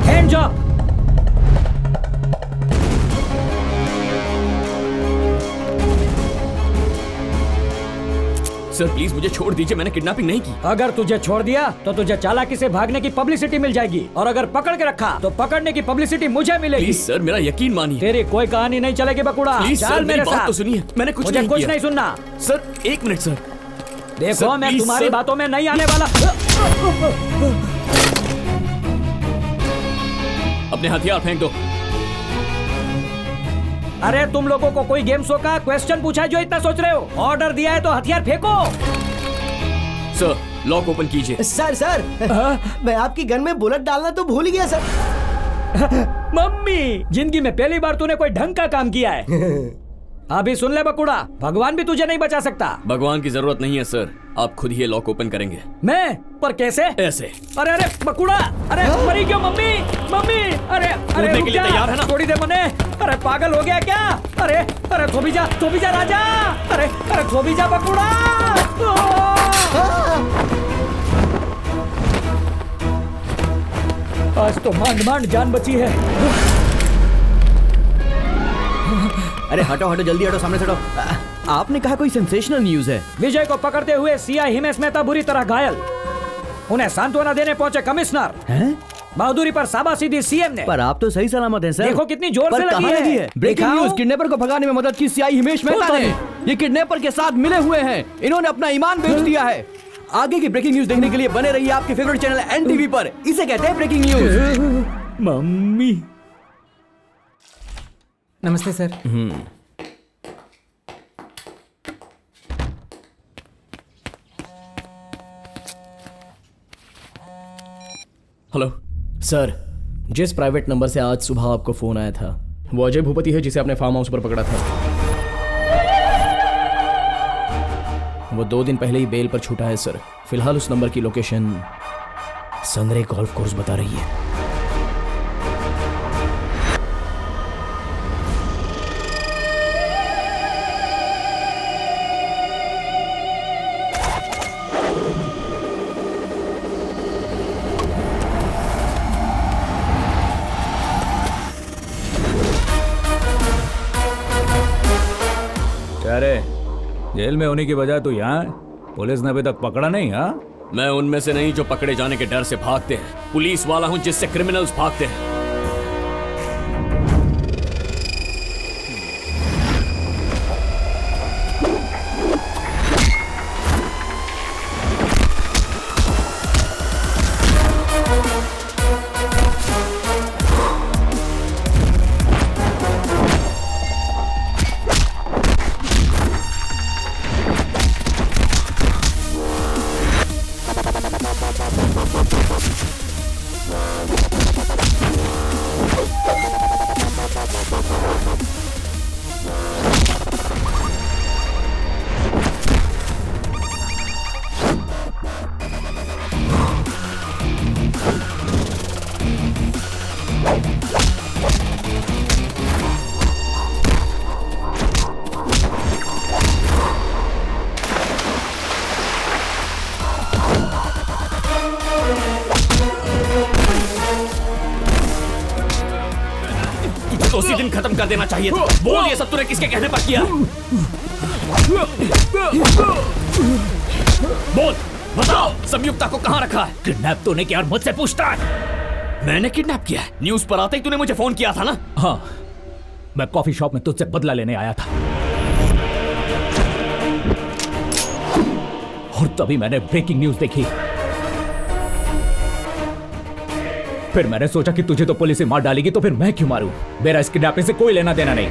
Hands up.
सर प्लीज मुझे छोड़ दीजिए, मैंने किडनैपिंग नहीं की।
अगर तुझे छोड़ दिया तो तुझे चालाकी से भागने की पब्लिसिटी मिल जाएगी, और अगर पकड़ के रखा तो पकड़ने की पब्लिसिटी मुझे मिलेगी।
प्लीज सर मेरा यकीन मानिए।
तेरी कोई कहानी नहीं चलेगी बकुड़ा।
प्लीज
चल
सर
मेरे
मेरी बात
साथ।
तो सुनिए, मैंने कुछ
मुझे
नहीं
कुछ
किया।
नहीं सुनना।
सर एक मिनट सर।
देखो
सर,
मैं
प्लीज,
तुम्हारी
सर।
बातों में नहीं आने वाला।
अपने हथियार फेंक दो।
अरे तुम लोगों को कोई गेम शो का क्वेश्चन पूछा है जो इतना सोच रहे हो? ऑर्डर दिया है तो हथियार फेंको।
सर लॉक ओपन कीजिए।
सर मैं आपकी गन में बुलेट डालना तो भूल गया सर।
मम्मी, जिंदगी में पहली बार तूने कोई ढंग का काम किया है। अभी सुन ले बकुड़ा, भगवान भी तुझे नहीं बचा सकता।
भगवान की जरूरत नहीं है सर, आप खुद ही ये लॉक ओपन करेंगे।
मैं? पर कैसे?
ऐसे।
अरे अरे बकुड़ा, अरे मरी क्यों मम्मी? मम्मी अरे अरे
कूदने
रुक
के लिए
जा,
तैयार है ना?
छोड़ी दे मने। अरे पागल हो गया क्या? अरे अरे थोबी जा राजा। अरे अरे थोबी जा बकुड़ा। आज तो मांड मांड जान बची है।
अरे हटो हटो, जल्दी हटो, सामने से हटो। आपने कहा कोई सेंसेशनल न्यूज है।
विजय को पकड़ते हुए सीआई हिमेश मेहता बुरी तरह घायल। उन्हें सांत्वना देने पहुंचे कमिश्नर।
हैं?
बहादुरी पर शाबाशी सीएम ने।
पर आप तो सही सलामत हैं सर।
देखो कितनी जोर
पर
से
कहाँ
लगी है।
ब्रेकिंग
दिखाओ।
न्यूज, किडनैपर को भगाने में मदद की सीआई हिमेश मेहता ने। ये किडनैपर के साथ मिले हुए हैं, इन्होंने अपना ईमान बेच दिया है। आगे की ब्रेकिंग न्यूज देखने के लिए बने रहिए आपके फेवरेट चैनल एनटीवी पर। इसे कहते हैं ब्रेकिंग न्यूज।
मम्मी।
नमस्ते सर।
हेलो सर, जिस प्राइवेट नंबर से आज सुबह आपको फोन आया था वो अजय भूपति है, जिसे आपने फार्म हाउस पर पकड़ा था। वो 2 दिन पहले ही बेल पर छूटा है सर। फिलहाल उस नंबर की लोकेशन सनरे गोल्फ कोर्स बता रही है।
क्या रे, जेल में होने की बजाय तू यहाँ है? पुलिस ने अभी तक पकड़ा नहीं? हाँ,
मैं उनमें से नहीं जो पकड़े जाने के डर से भागते हैं। पुलिस वाला हूं जिससे क्रिमिनल्स भागते हैं। इसी दिन खत्म कर देना चाहिए था। बोल ये सब तूने किसके कहने पर किया? बोल, बताओ संयुक्ता को कहाँ रखा है?
किडनैप तूने किया और मुझसे पूछता है?
मैंने किडनैप किया है? न्यूज़ पर आते ही तूने मुझे फोन किया था ना?
हाँ, मैं कॉफी शॉप में तुझसे बदला लेने आया था और तभी मैंने ब्रेकिंग न्यूज देखी। फिर मैंने सोचा कि तुझे तो पुलिस ही मार डालेगी, तो फिर मैं क्यों मारूं? मेरा इस किडनैपिंग से कोई लेना देना नहीं।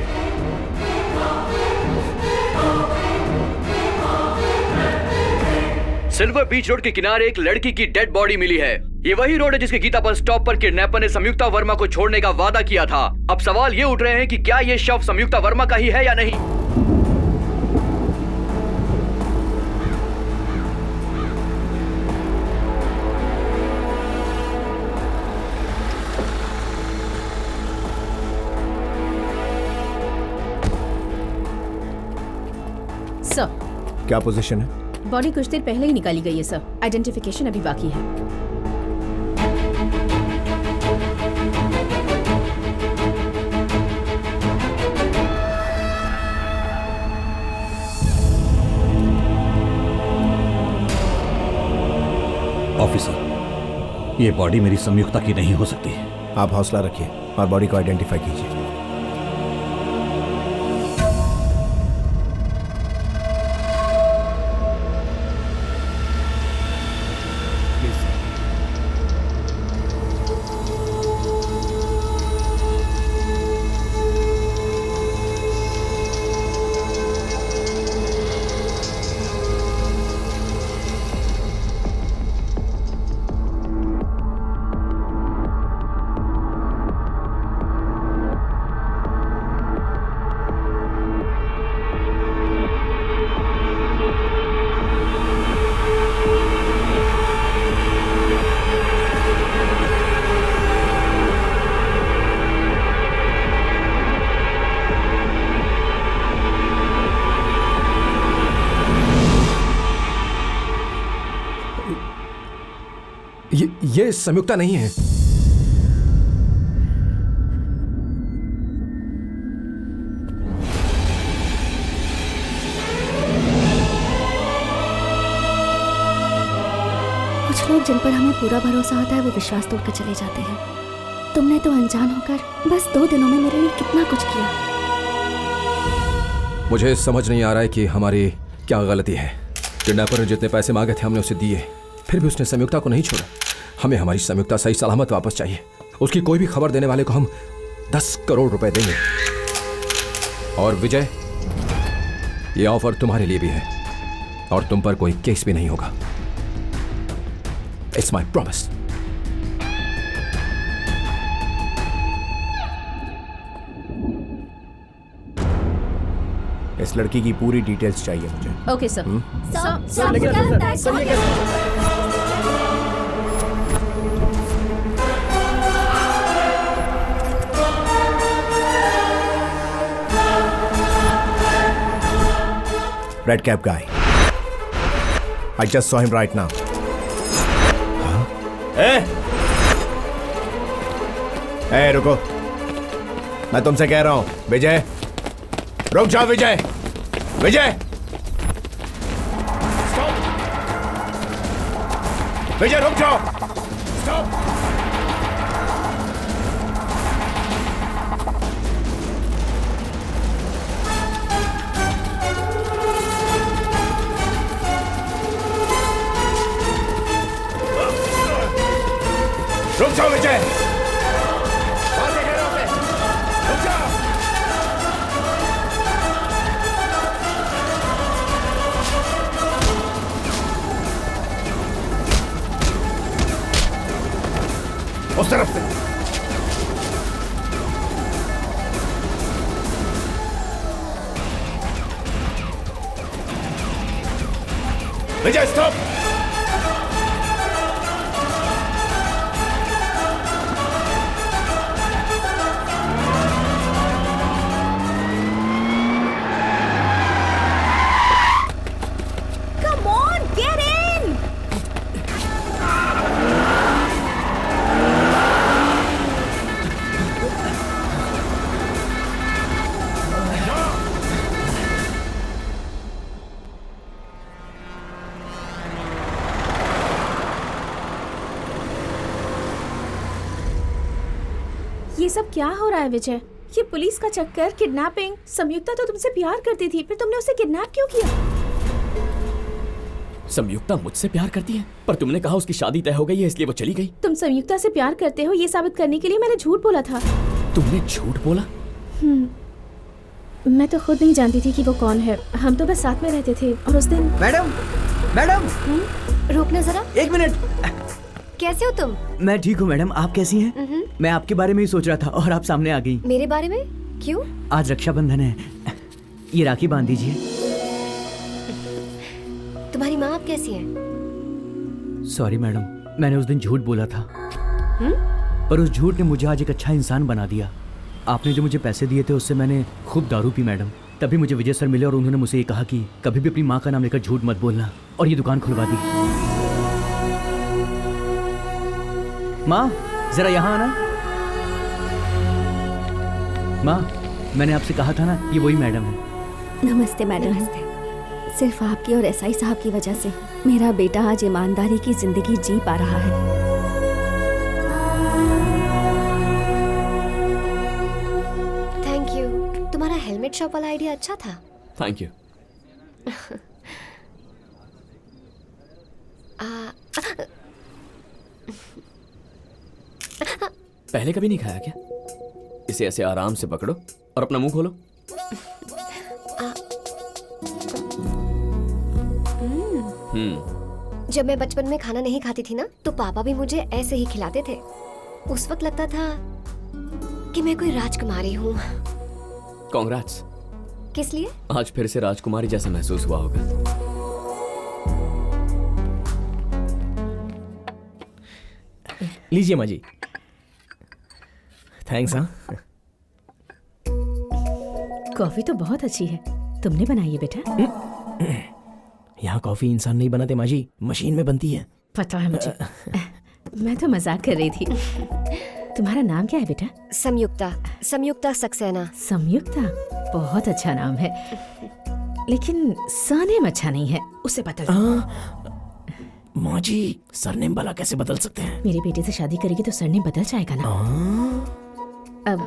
सिल्वर बीच रोड के किनारे एक लड़की की डेड बॉडी मिली है। ये वही रोड है जिसके गीता बस स्टॉप पर किडनैपर ने संयुक्ता वर्मा को छोड़ने का वादा किया था। अब सवाल ये उठ रहे हैं कि क्या ये शव संयुक्ता वर्मा का ही है या नहीं।
सर,
क्या पोजीशन है?
बॉडी कुछ देर पहले ही निकाली गई है सर। आइडेंटिफिकेशन अभी बाकी है।
ऑफिसर, ये बॉडी मेरी संयुक्ता की नहीं हो सकती।
आप हौसला रखिए और बॉडी को आइडेंटिफाई कीजिए।
ये संयुक्ता नहीं है।
कुछ लोग जिन पर हमें पूरा भरोसा होता है वो विश्वास तोड़कर चले जाते हैं। तुमने तो अनजान होकर बस 2 दिनों में मेरे लिए कितना कुछ किया।
मुझे समझ नहीं आ रहा है कि हमारी क्या गलती है। किडनैपर ने जितने पैसे मांगे थे हमने उसे दिए, फिर भी उसने संयुक्ता को नहीं छोड़ा। हमें हमारी संयुक्ता सही सलामत वापस चाहिए। उसकी कोई भी खबर देने वाले को हम 10 करोड़ रुपए देंगे। और विजय, ये ऑफर तुम्हारे लिए भी है और तुम पर कोई केस भी नहीं होगा। It's my promise.
इस लड़की की पूरी डिटेल्स चाहिए मुझे।
Okay sir.
Red cap guy. I just saw him right now. ए, रुको। मैं तुमसे कह रहा हूं, विजय, रुक जाओ विजय। विजय, विजय रुक जाओ। स्टॉप। रुक जाओ विजय। रुक जाओ। उस तरफ से। विजय स्टॉप।
सब क्या हो रहा है विजय? ये पुलिस का चक्कर, किडनैपिंग। संयुक्ता तो तुमसे प्यार करती थी, फिर तुमने उसे किडनैप क्यों किया?
संयुक्ता मुझसे प्यार करती है, पर तुमने कहा उसकी शादी तय हो गई है इसलिए वो चली गई।
तुम संयुक्ता से प्यार करते हो ये साबित करने के लिए मैंने झूठ बोला था।
तुमने झूठ बोला?
मैं तो खुद नहीं जानती थी कि वो कौन है। हम तो बस साथ में रहते थे और उस दिन।
मैडम, मैडम,
रुकना जरा।
1 मिनट।
कैसे हो तुम?
मैं ठीक हूँ मैडम, आप कैसी हैं? मैं आपके बारे में ही सोच रहा था और आप सामने आ गई।
मेरे बारे में? क्यों?
आज रक्षाबंधन है, ये राखी बांध दीजिए।
तुम्हारी माँ आप कैसी है?
सॉरी मैडम, मैंने उस दिन झूठ बोला था। पर उस झूठ ने मुझे आज एक अच्छा इंसान बना दिया। आपने जो मुझे पैसे दिए थे उससे मैंने खूब दारू पी मैडम। तभी मुझे विजय सर मिले और उन्होंने मुझे ये कहा कि कभी भी अपनी माँ का नाम लेकर झूठ मत बोलना, और ये दुकान खुलवा दी। माँ जरा यहाँ आना। माँ, मैंने आपसे कहा था ना, ये वही मैडम है।
नमस्ते मैडम। सिर्फ आपकी और एसआई साहब की वजह से मेरा बेटा आज ईमानदारी की जिंदगी जी पा रहा है।
Thank you. तुम्हारा हेलमेट शॉप वाला आइडिया अच्छा था।
Thank you. पहले कभी नहीं खाया क्या? इसे ऐसे आराम से पकड़ो और अपना मुंह खोलो।
जब मैं बचपन में खाना नहीं खाती थी ना, तो पापा भी मुझे ऐसे ही खिलाते थे। उस वक्त लगता था कि मैं कोई राजकुमारी हूँ।
कांग्रेट्स।
किस लिए?
आज फिर से राजकुमारी जैसा महसूस हुआ होगा। लीजिए माँ जी। थैंक्स। हाँ,
कॉफी तो बहुत अच्छी है। तुमने बनाई है बेटा?
यहाँ कॉफी इंसान नहीं बनाते माँ जी, मशीन में बनती है।
पता है मुझे। मैं तो मजाक कर रही थी। तुम्हारा नाम क्या है बेटा?
संयुक्ता। संयुक्ता सक्सेना।
संयुक्ता बहुत अच्छा नाम है, लेकिन सरनेम अच्छा नहीं है, उसे बदल दो।
माँ जी, सरनेम भला कैसे बदल सकते हैं?
मेरे बेटे से शादी करेगी तो सरनेम बदल जाएगा ना। अब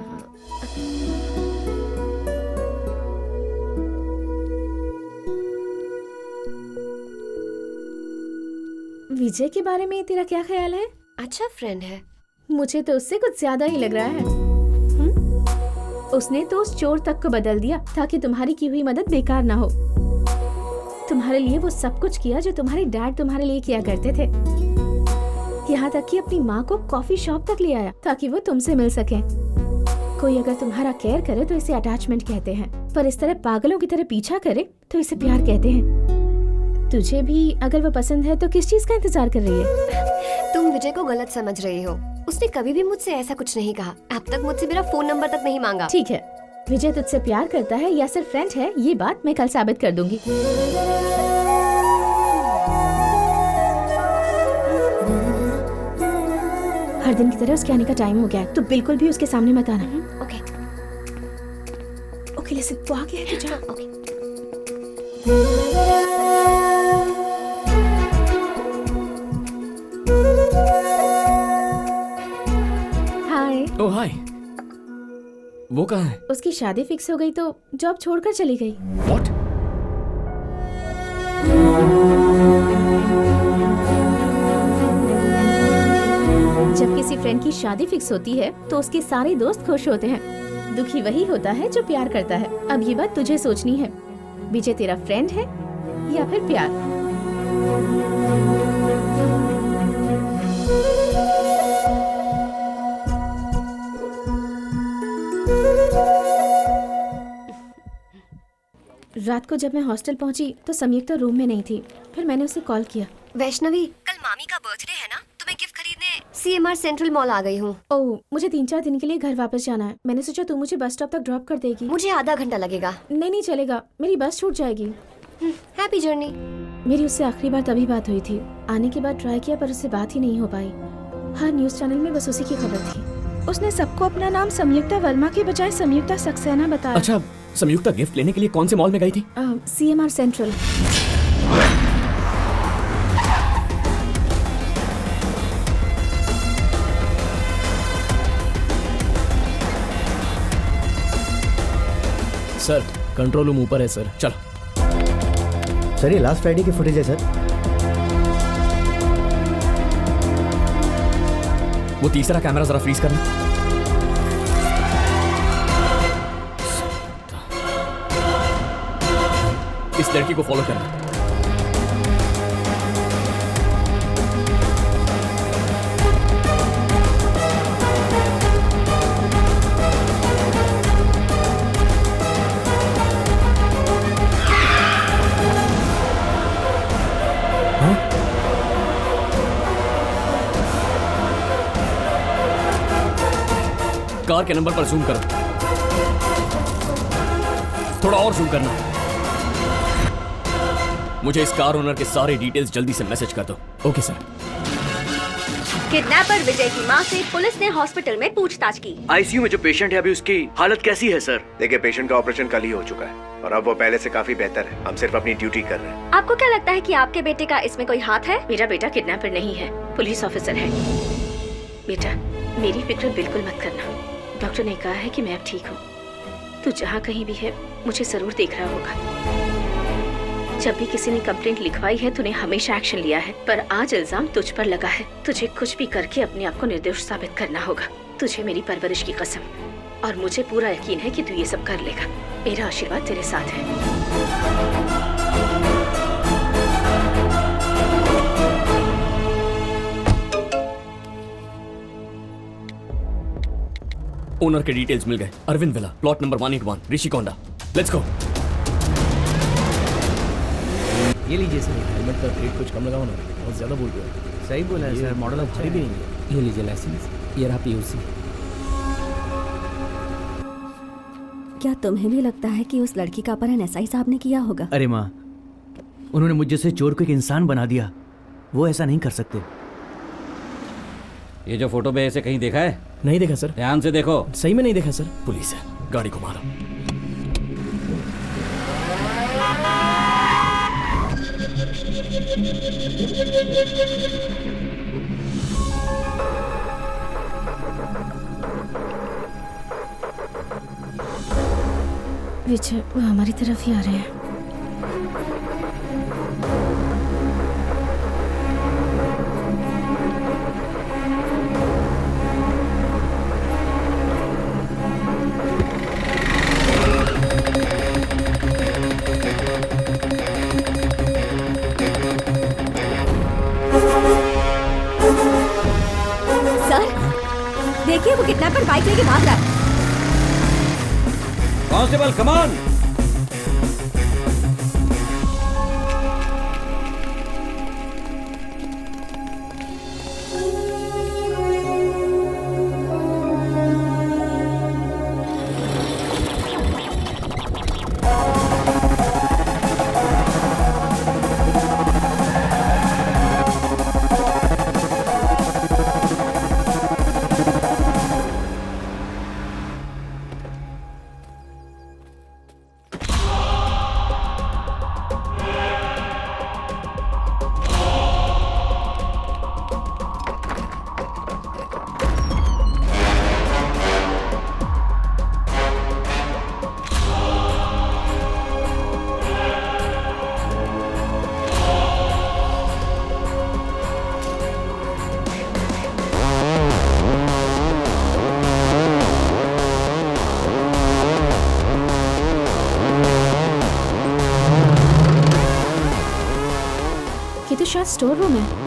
विजय के बारे में तेरा क्या ख्याल है?
अच्छा फ्रेंड है।
मुझे तो उससे कुछ ज्यादा ही लग रहा है। उसने तो उस चोर तक को बदल दिया ताकि तुम्हारी की हुई मदद बेकार ना हो। तुम्हारे लिए वो सब कुछ किया जो तुम्हारे डैड तुम्हारे लिए किया करते थे। यहाँ तक कि अपनी माँ को कॉफी शॉप तक ले आया ताकि वो तुमसे मिल सके। कोई अगर तुम्हारा केयर करे तो इसे अटैचमेंट कहते हैं, पर इस तरह पागलों की तरह पीछा करे तो इसे प्यार कहते हैं। तुझे भी अगर वो पसंद है तो किस चीज का इंतजार कर रही है?
तुम विजय को गलत समझ रही हो। उसने कभी भी मुझसे ऐसा कुछ नहीं कहा। अब तक मुझसे मेरा फोन नंबर तक नहीं मांगा।
ठीक है, विजय तुझसे प्यार करता है या सिर्फ फ्रेंड है, ये बात मैं कल साबित कर दूंगी। हर दिन की तरह उसके आने का टाइम हो गया है, तो बिल्कुल भी उसके सामने मत आना।
ओके
ओके लिसन, वो आ गया है तुझे।
ओके।
हाय।
ओह हाय। वो कहाँ है?
उसकी शादी फिक्स हो गई तो जॉब छोड़कर चली गई।
What?
जब किसी फ्रेंड की शादी फिक्स होती है तो उसके सारे दोस्त खुश होते हैं। दुखी वही होता है जो प्यार करता है। अब ये बात तुझे सोचनी है, विजय तेरा फ्रेंड है या फिर प्यार? रात को जब मैं हॉस्टल पहुंची तो संयुक्ता रूम में नहीं थी। फिर मैंने उसे कॉल किया।
वैष्णवी, कल मामी का बर्थडे है ना, तो मैं गिफ्ट खरीदने CMR सेंट्रल मॉल आ गई हूँ।
ओह, मुझे 3-4 दिन के लिए घर वापस जाना है। मैंने सोचा तू मुझे बस स्टॉप तक ड्रॉप कर देगी।
मुझे आधा घंटा लगेगा।
नहीं चलेगा, मेरी बस छूट जाएगी।
Happy journey.
मेरी उससे आखिरी बार तभी बात हुई थी। आने के बाद ट्राई किया पर उससे बात ही नहीं हो पाई। हर न्यूज चैनल में बस उसी की खबर थी। उसने सबको अपना नाम संयुक्ता वर्मा के बजाय संयुक्ता सक्सेना बताया।
अच्छा, संयुक्ता गिफ्ट लेने के लिए कौन से मॉल में गई थी?
CMR central.
कंट्रोल रूम ऊपर है सर, चलो।
सर ये लास्ट फ्राइडे की फुटेज है सर।
वो तीसरा कैमरा जरा फ्रीज करना। इस लड़की को फॉलो करना। कार के नंबर पर जूम करो, थोड़ा और जूम करना। मुझे इस कार ओनर के सारे डिटेल्स जल्दी से मैसेज कर दो। Okay sir.
किडनैपर विजय की मां से पुलिस ने हॉस्पिटल में पूछताछ की।
आईसीयू में जो पेशेंट है अभी उसकी हालत कैसी है सर?
देखिए पेशेंट का ऑपरेशन कल ही हो चुका है और अब वो पहले से काफी बेहतर है। हम सिर्फ अपनी ड्यूटी कर रहे हैं।
आपको क्या लगता है कि आपके बेटे का इसमें कोई हाथ है?
मेरा बेटा किडनैपर नहीं है, पुलिस ऑफिसर है। बेटा मेरी फिक्र बिल्कुल मत करना, डॉक्टर ने कहा है कि मैं अब ठीक हूँ। तू जहाँ कहीं भी है मुझे जरूर देख रहा होगा। जब भी किसी ने कंप्लेंट लिखवाई है तूने हमेशा एक्शन लिया है, पर आज इल्जाम तुझ पर लगा है। तुझे कुछ भी करके अपने आप को निर्दोष साबित करना होगा। तुझे मेरी परवरिश की कसम, और मुझे पूरा यकीन है कि तू ये सब कर लेगा। मेरा आशीर्वाद तेरे साथ है।
ओनर के डिटेल्स मिल गए। Arvind villa, plot number 181, Rushikonda. Let's go.
ये लीजिए सर।
हेलमेट का रेट कुछ कम लगाओ ना, बहुत ज्यादा बोल रहे हो।
सही बोला है सर, मॉडल अच्छा
भी
है।
नहीं।
ये लीजिए लाइसेंस, ये रहा पीयूसी।
क्या तुम्हें भी लगता है कि उस लड़की का अपहरण एसआई साहब ने किया होगा?
अरे माँ, उन्होंने मुझ जैसे चोर को एक इंसान बना दिया। वो ऐसा नहीं कर सकते।
ये जो फोटो पे ऐसे कहीं देखा है?
नहीं देखा सर।
ध्यान से देखो।
सही में नहीं देखा सर। पुलिस है, गाड़ी को मारो।
विजय वो हमारी तरफ ही आ रहे हैं।
देखिए वो किडनैपर बाइक लेके भाग रहा है।
Constable come on.
ये तो शायद स्टोर रूम है।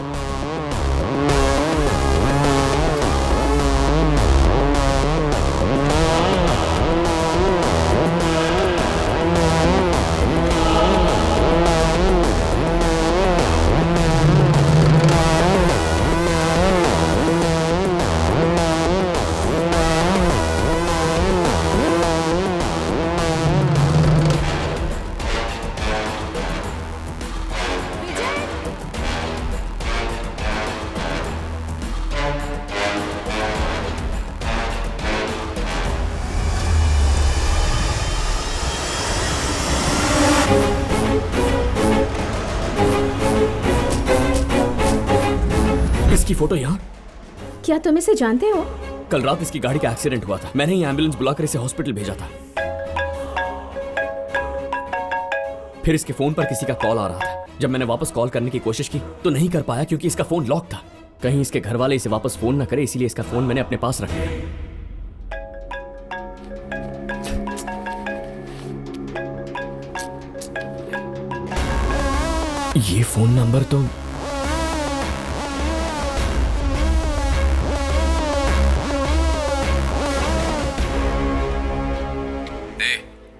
इसकी फोटो यहाँ।
क्या तुम इसे जानते हो?
कल रात इसकी गाड़ी का एक्सीडेंट हुआ था। मैंने ही एम्बुलेंस बुलाकर इसे हॉस्पिटल भेजा था।
फिर इसके फोन पर किसी का कॉल आ रहा था। जब मैंने वापस कॉल करने की कोशिश की तो नहीं कर पाया क्योंकि इसका फोन लॉक था। कहीं इसके घर वाले इसे वापस फोन ना करे, इसीलिए इसका फोन मैंने अपने पास रख लिया। ये फोन नंबर तो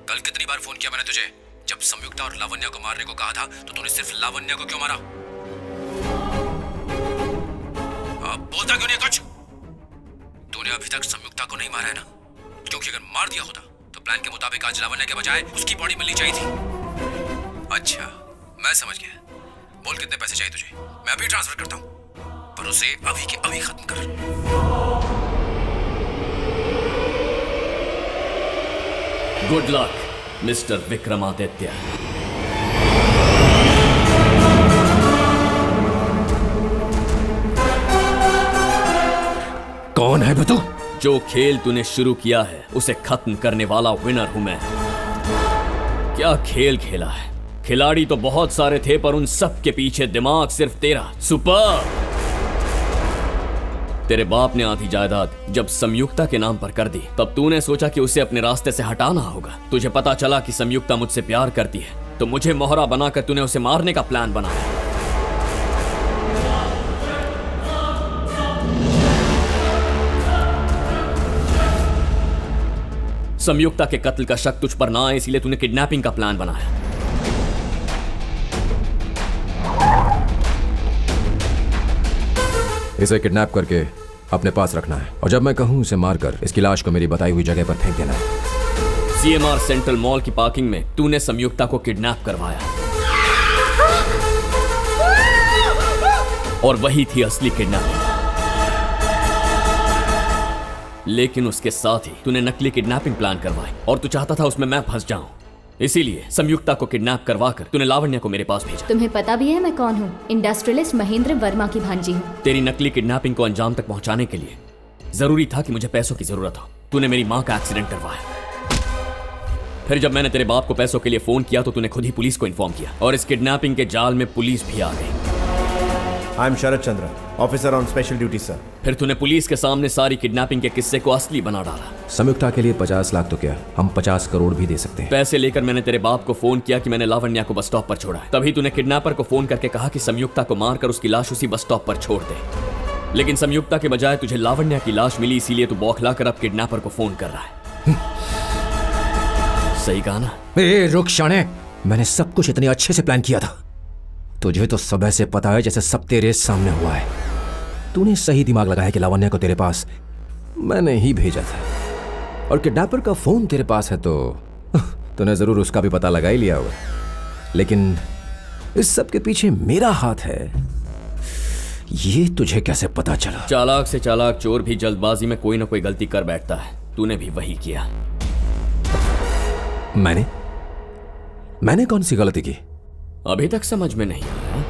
कल कितनी बार फोन किया मैंने तुझे? जब संयुक्ता और लावण्या को मारने को कहा था तो तूने सिर्फ लावण्या को क्यों मारा? अब बोलता क्यों नहीं कुछ? तूने अभी तक संयुक्ता को नहीं मारा है ना? क्योंकि अगर मार दिया होता तो प्लान के मुताबिक आज लावण्या के बजाय उसकी बॉडी मिलनी चाहिए थी। अच्छा, मैं समझ गया। बोल कितने पैसे चाहिए तुझे? मैं अभी ट्रांसफर करता हूँ, पर उसे अभी के अभी खत्म कर।
Good luck mister Vikramaditya.
कौन है बतू?
जो खेल तूने शुरू किया है उसे खत्म करने वाला विनर हूं मैं। क्या खेल खेला है? खिलाड़ी तो बहुत सारे थे पर उन सब के पीछे दिमाग सिर्फ तेरा। सुपर! तेरे बाप ने आधी जायदाद जब संयुक्ता के नाम पर कर दी तब तूने सोचा कि उसे अपने रास्ते से हटाना होगा। तुझे पता चला कि संयुक्ता मुझसे प्यार करती है तो मुझे मोहरा बनाकर तूने उसे मारने का प्लान बनाया। संयुक्ता के कत्ल का शक तुझ पर ना आए इसीलिए तूने किडनैपिंग का प्लान बनाया।
इसे किडनैप करके अपने पास रखना है और जब मैं कहूं उसे मारकर इसकी लाश को मेरी बताई हुई जगह पर फेंक देना है।
सीएमआर सेंट्रल मॉल की पार्किंग में तूने संयुक्ता को किडनैप करवाया और वही थी असली किडनैपिंग। लेकिन उसके साथ ही तूने नकली किडनैपिंग प्लान करवाई और तू चाहता था उसमें मैं फंस जाऊं। इसीलिए संयुक्ता को किडनैप करवाकर तूने लावण्या को मेरे पास भेजा।
तुम्हें पता भी है मैं कौन हूँ? इंडस्ट्रियलिस्ट महेंद्र वर्मा की भांजी हूँ।
तेरी नकली किडनैपिंग को अंजाम तक पहुंचाने के लिए जरूरी था कि मुझे पैसों की जरूरत हो। तूने मेरी माँ का एक्सीडेंट करवाया। फिर जब मैंने तेरे बाप को पैसों के लिए फोन किया तो तूने खुद ही पुलिस को इन्फॉर्म किया और इस किडनैपिंग के जाल में पुलिस भी आ गई।
I am Sharad Chandra, officer on special duty sir.
फिर तूने पुलिस के सामने सारी किडनैपिंग के किस्से को असली बना डाला।
संयुक्ता के लिए 50 लाख तो क्या, हम 50 करोड़ भी दे सकते हैं।
पैसे लेकर मैंने तेरे बाप को फोन किया कि मैंने लावण्या को बस स्टॉप पर छोड़ा है। तभी तूने किडनैपर को फोन करके कहा कि संयुक्ता को मारकर उसकी लाश उसी बस स्टॉप पर छोड़ दे। लेकिन संयुक्ता के बजाय तुझे लावण्या की लाश मिली, इसीलिए तू बौखलाकर अब किडनैपर को फोन कर रहा है। सही कहा ना?
रुक शाने, मैंने सब कुछ इतने अच्छे से प्लान किया था। तुझे तो सब ऐसे पता है जैसे सब तेरे सामने हुआ है। तूने सही दिमाग लगाया कि लावण्या को तेरे पास मैंने ही भेजा था और किडनैपर का फोन तेरे पास है तो तूने जरूर उसका भी पता लगा ही लिया होगा। लेकिन इस सब के पीछे मेरा हाथ है, ये तुझे कैसे पता चला?
चालाक से चालाक चोर भी जल्दबाजी में कोई ना कोई गलती कर बैठता है। तूने भी वही किया।
मैंने कौन सी गलती की?
अभी तक समझ में नहीं आया।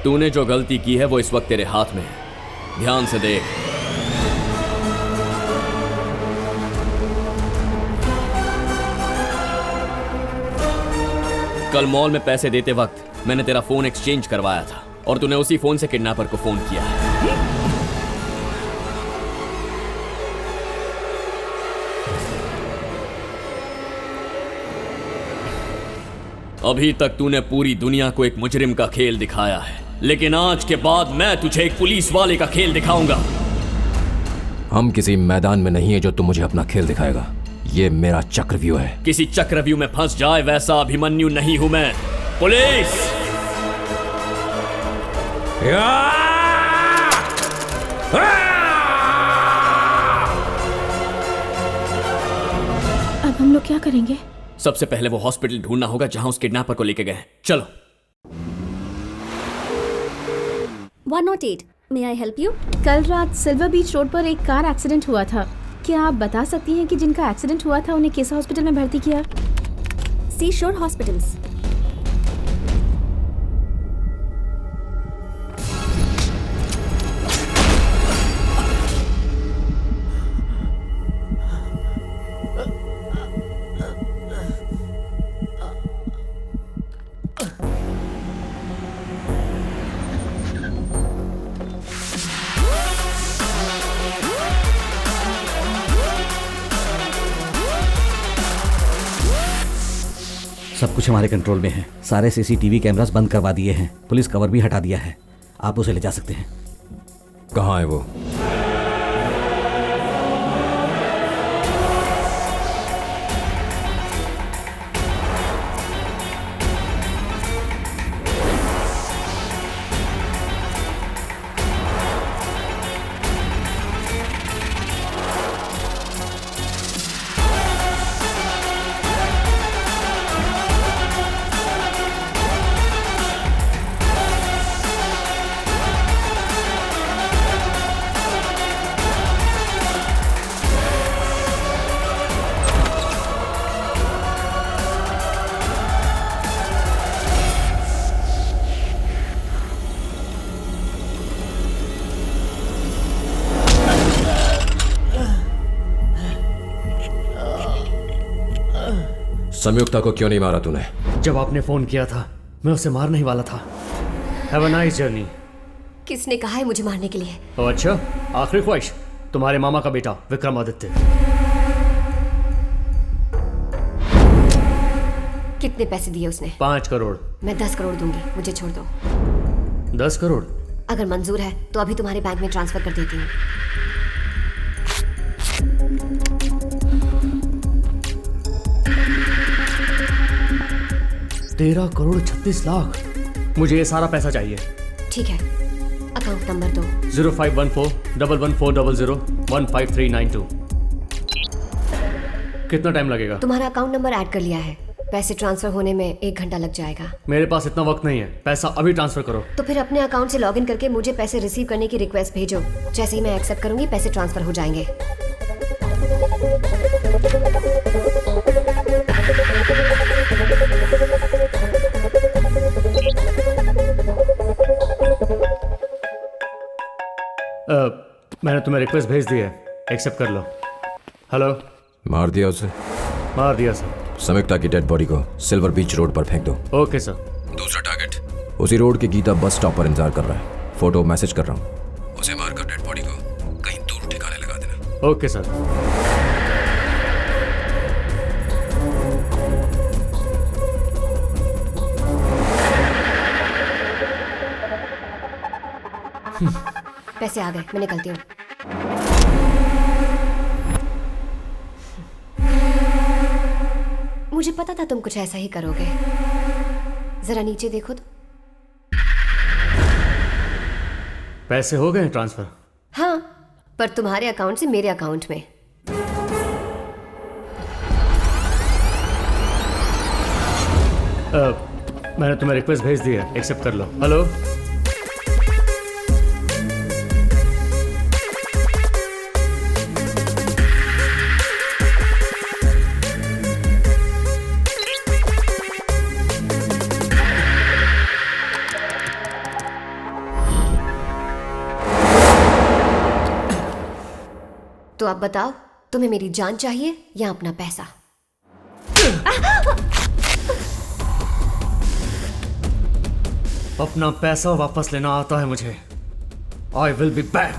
तूने जो गलती की है वो इस वक्त तेरे हाथ में है। ध्यान से देख। कल मॉल में पैसे देते वक्त मैंने तेरा फोन एक्सचेंज करवाया था और तूने उसी फोन से किडनैपर को फोन किया है। अभी तक तूने पूरी दुनिया को एक मुजरिम का खेल दिखाया है, लेकिन आज के बाद मैं तुझे एक पुलिस वाले का खेल दिखाऊंगा।
हम किसी मैदान में नहीं है जो तू मुझे अपना खेल दिखाएगा। ये मेरा चक्रव्यूह है।
किसी चक्रव्यूह में फंस जाए वैसा अभिमन्यु नहीं हूं मैं। पुलिस!
अब हम लोग क्या करेंगे?
सबसे पहले वो हॉस्पिटल ढूंढना होगा जहां उस किडनैपर को लेके गए। चलो।
108, may I help you?
कल रात सिल्वर बीच रोड पर एक कार एक्सीडेंट हुआ था। क्या आप बता सकती हैं कि जिनका एक्सीडेंट हुआ था उन्हें किस हॉस्पिटल में भर्ती किया?
सी शोर हॉस्पिटल्स।
सब कुछ हमारे कंट्रोल में है। सारे सीसीटीवी कैमरास बंद करवा दिए हैं, पुलिस कवर भी हटा दिया है। आप उसे ले जा सकते हैं।
कहाँ है वो? संयुक्ता को क्यों नहीं मारा तूने?
जब आपने फोन किया था मैं उसे मारने ही वाला था। Have a nice journey.
किसने कहा है मुझे मारने के लिए?
ओ अच्छा, आखिरी ख्वाहिश तुम्हारे मामा का बेटा विक्रमादित्य।
कितने पैसे दिए उसने?
5 करोड़।
मैं 10 करोड़ दूंगी, मुझे छोड़ दो।
10 करोड़?
अगर मंजूर है तो अभी तुम्हारे बैंक में ट्रांसफर कर देती हूँ।
13 करोड़ 36 लाख। मुझे ये सारा पैसा चाहिए।
ठीक है, अकाउंट नंबर दो।
05141140153992। कितना टाइम लगेगा?
तुम्हारा अकाउंट नंबर ऐड कर लिया है, पैसे ट्रांसफर होने में 1 घंटा लग जाएगा।
मेरे पास इतना वक्त नहीं है, पैसा अभी ट्रांसफर करो।
तो फिर अपने अकाउंट से लॉगिन करके मुझे पैसे रिसीव करने की रिक्वेस्ट भेजो। जैसे ही मैं एक्सेप्ट करूंगी पैसे ट्रांसफर हो जाएंगे।
मैंने तुम्हें रिक्वेस्ट भेज दी है, एक्सेप्ट कर लो। हेलो।
मार दिया उसे?
मार दिया सर।
संयुक्ता की डेड बॉडी को सिल्वर बीच रोड पर फेंक दो।
Okay sir.
दूसरा टारगेट उसी रोड के गीता बस स्टॉप पर इंतजार कर रहा है। फोटो मैसेज कर रहा हूँ, उसे मारकर डेड बॉडी को कहीं दूर ठिकाने लगा देना।
Okay sir.
पैसे आ गए, मैं निकलती हूँ। मुझे पता था तुम कुछ ऐसा ही करोगे। जरा नीचे देखो तो।
पैसे हो गए ट्रांसफर?
हाँ, पर तुम्हारे अकाउंट से मेरे अकाउंट में।
मैंने तुम्हें रिक्वेस्ट भेज दी है, एक्सेप्ट कर लो। हेलो।
तो अब बताओ, तुम्हें मेरी जान चाहिए या अपना पैसा?
अपना पैसा वापस लेना आता है मुझे। I will be back.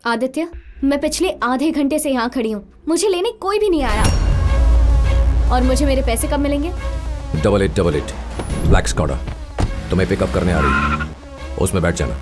Aditya, मैं पिछले आधे घंटे से यहाँ खड़ी हूँ, मुझे लेने कोई भी नहीं आया। और मुझे मेरे पैसे कब मिलेंगे?
8888 ब्लैक स्कॉडा तुम्हें पिकअप करने आ रही है, उसमें बैठ जाना।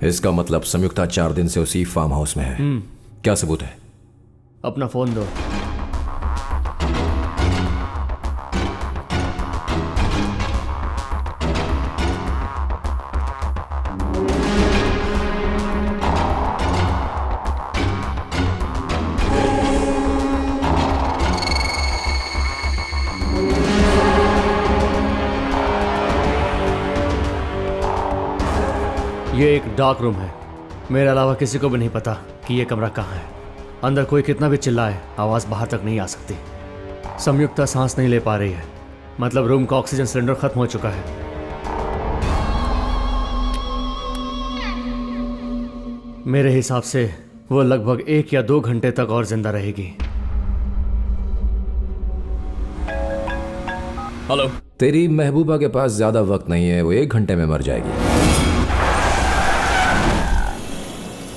इसका मतलब संयुक्ता 4 दिन से उसी फार्म हाउस में है। क्या सबूत है?
अपना फोन दो। ये एक डार्क रूम है। मेरे अलावा किसी को भी नहीं पता कि ये कमरा कहाँ है। अंदर कोई कितना भी चिल्लाए आवाज़ बाहर तक नहीं आ सकती। संयुक्ता सांस नहीं ले पा रही है, मतलब रूम का ऑक्सीजन सिलेंडर खत्म हो चुका है। मेरे हिसाब से वो लगभग 1 या 2 घंटे तक और जिंदा रहेगी।
हेलो। तेरी महबूबा के पास ज्यादा वक्त नहीं है, वो 1 घंटे में मर जाएगी।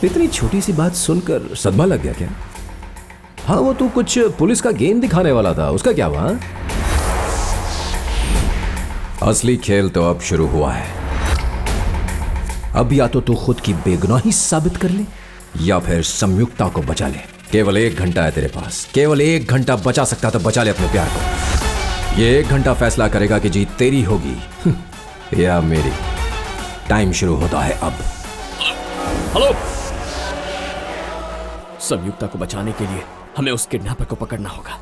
इतनी छोटी सी बात सुनकर सदमा लग गया क्या? हाँ, वो तू कुछ पुलिस का गेम दिखाने वाला था, उसका क्या हुआ? असली खेल तो अब शुरू हुआ है। अब या तो तू खुद की बेगुनाही साबित कर ले या फिर संयुक्ता को बचा ले। केवल 1 घंटा है तेरे पास, केवल 1 घंटा बचा सकता तो बचा ले अपने प्यार को। ये 1 घंटा फैसला करेगा कि जीत तेरी होगी या मेरी। टाइम शुरू होता है अब।
हेलो। संयुक्ता को बचाने के लिए हमें उस किडनैपर को पकड़ना होगा।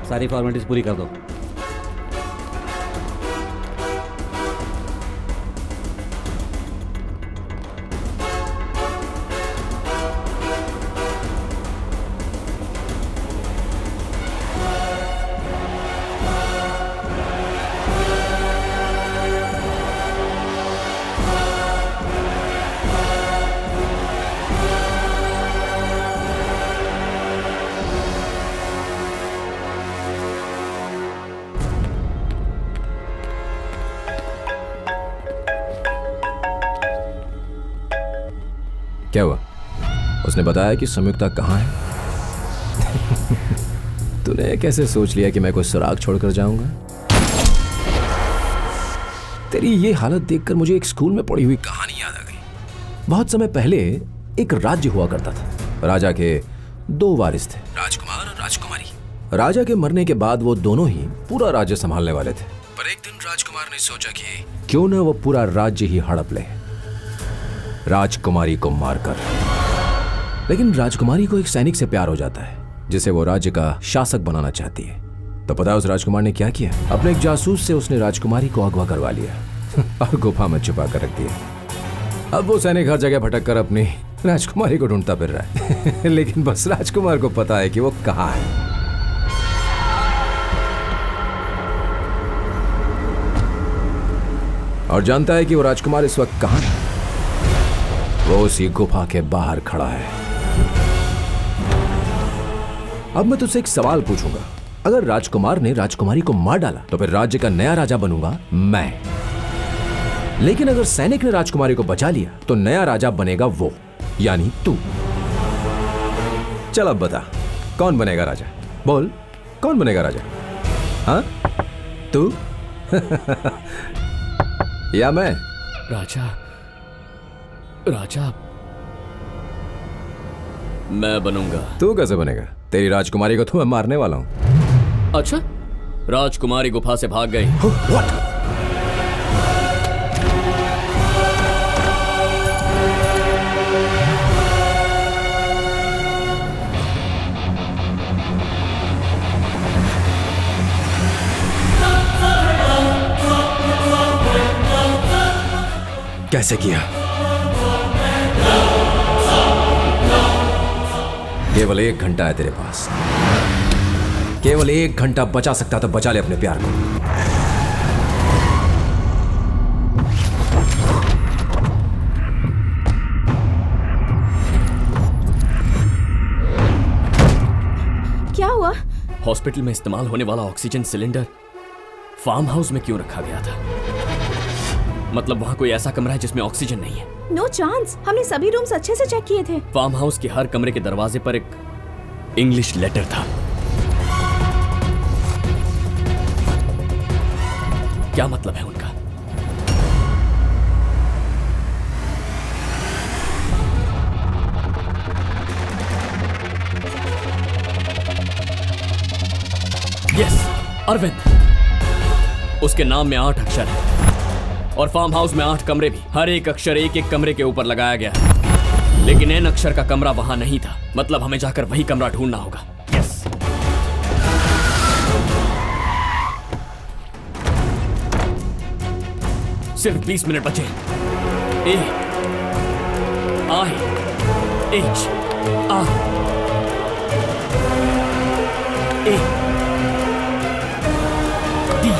सारी फॉर्मेलिटीज पूरी कर दो।
क्या हुआ? उसने बताया कि संयुक्ता कहाँ है? तूने कैसे सोच लिया कि मैं कोई सुराग छोड़कर जाऊंगा? तेरी ये हालत देखकर मुझे एक स्कूल में पढ़ी हुई कहानी याद आ गई। बहुत समय पहले एक राज्य हुआ करता था। राजा के 2 वारिस थे, राजकुमार और राजकुमारी। राजा के मरने के बाद वो दोनों ही पूरा राज्य संभालने वाले थे। पर एक दिन राजकुमार ने सोचा कि क्यों न वो पूरा राज्य ही हड़प ले, राजकुमारी को मारकर। लेकिन राजकुमारी को एक सैनिक से प्यार हो जाता है जिसे वो राज्य का शासक बनाना चाहती है। तो पता है उस राजकुमार ने क्या किया? अपने एक जासूस से उसने राजकुमारी को अगवा करवा लिया और गुफा में छुपा कर रख दिया। अब वो सैनिक हर जगह भटक कर अपनी राजकुमारी को ढूंढता फिर रहा है लेकिन बस राजकुमार को पता है कि वो कहाँ है। और जानता है कि वो राजकुमार इस वक्त कहाँ है। वो उसी गुफा के बाहर खड़ा है। अब मैं तुझसे एक सवाल पूछूंगा। अगर राजकुमार ने राजकुमारी को मार डाला तो फिर राज्य का नया राजा बनूंगा मैं। लेकिन अगर सैनिक ने राजकुमारी को बचा लिया तो नया राजा बनेगा वो, यानी तू। चल अब बता, कौन बनेगा राजा? बोल, कौन बनेगा राजा? हाँ, तू या मैं?
राजा, राजा
मैं बनूंगा।
तू कैसे बनेगा? तेरी राजकुमारी को तो मैं मारने वाला हूं।
अच्छा, राजकुमारी गुफा से भाग गई।
कैसे किया? केवल 1 घंटा है तेरे पास, केवल 1 घंटा बचा सकता तो बचा ले अपने प्यार को।
क्या हुआ?
हॉस्पिटल में इस्तेमाल होने वाला ऑक्सीजन सिलेंडर फार्म हाउस में क्यों रखा गया था? मतलब वहां कोई ऐसा कमरा है जिसमें ऑक्सीजन नहीं है?
नो चांस, हमने सभी रूम्स अच्छे से चेक किए थे।
फार्म हाउस के हर कमरे के दरवाजे पर एक इंग्लिश लेटर था। क्या मतलब है उनका? यस, अरविंद। उसके नाम में 8 अक्षर है और फार्म हाउस में 8 कमरे भी। हर एक अक्षर एक एक कमरे के ऊपर लगाया गया है, लेकिन एन अक्षर का कमरा वहां नहीं था। मतलब हमें जाकर वही कमरा ढूंढना होगा। यस। सिर्फ 20 मिनट बचे। A I H R A D.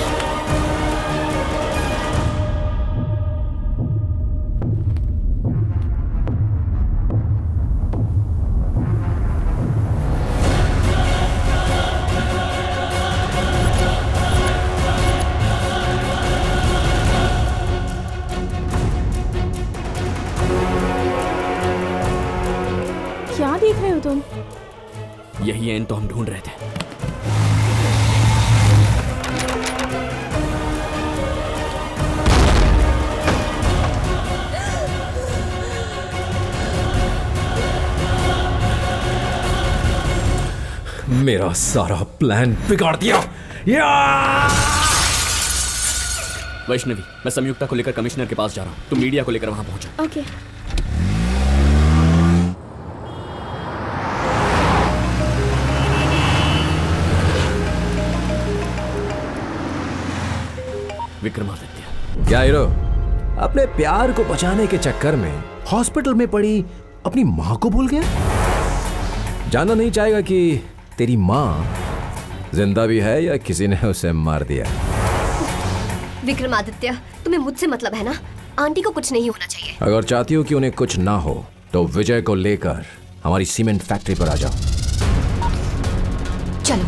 क्या देख रहे हो तुम?
यही एन तो हम ढूंढ रहे थे।
मेरा सारा प्लान बिगाड़ दिया।
वैष्णवी, मैं संयुक्ता को लेकर कमिश्नर के पास जा रहा हूँ। तुम मीडिया को लेकर वहां पहुंचो।
ओके।
विक्रमादित्य।
क्या हीरो, अपने प्यार को बचाने के चक्कर में हॉस्पिटल में पड़ी अपनी मां को भूल गया? जानना नहीं चाहेगा कि तेरी मां जिंदा भी है या किसी ने उसे मार दिया?
विक्रमादित्य, तुम्हें मुझसे मतलब है ना? आंटी को कुछ नहीं होना चाहिए।
अगर चाहती हो कि उन्हें कुछ ना हो तो विजय को लेकर हमारी सीमेंट फैक्ट्री पर आ जाओ।
चलो।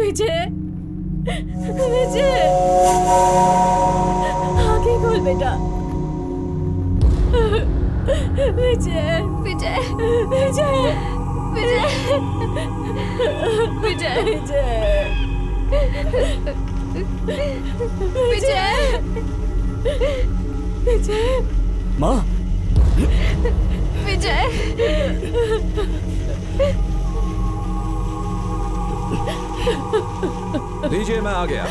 विजय, विजय, आगे खोल बेटा। विजय, विजय, विजय, विजय, विजय, विजय, विजय, विजय।
माँ।
विजय।
लीजिए, मैं आ गया। आप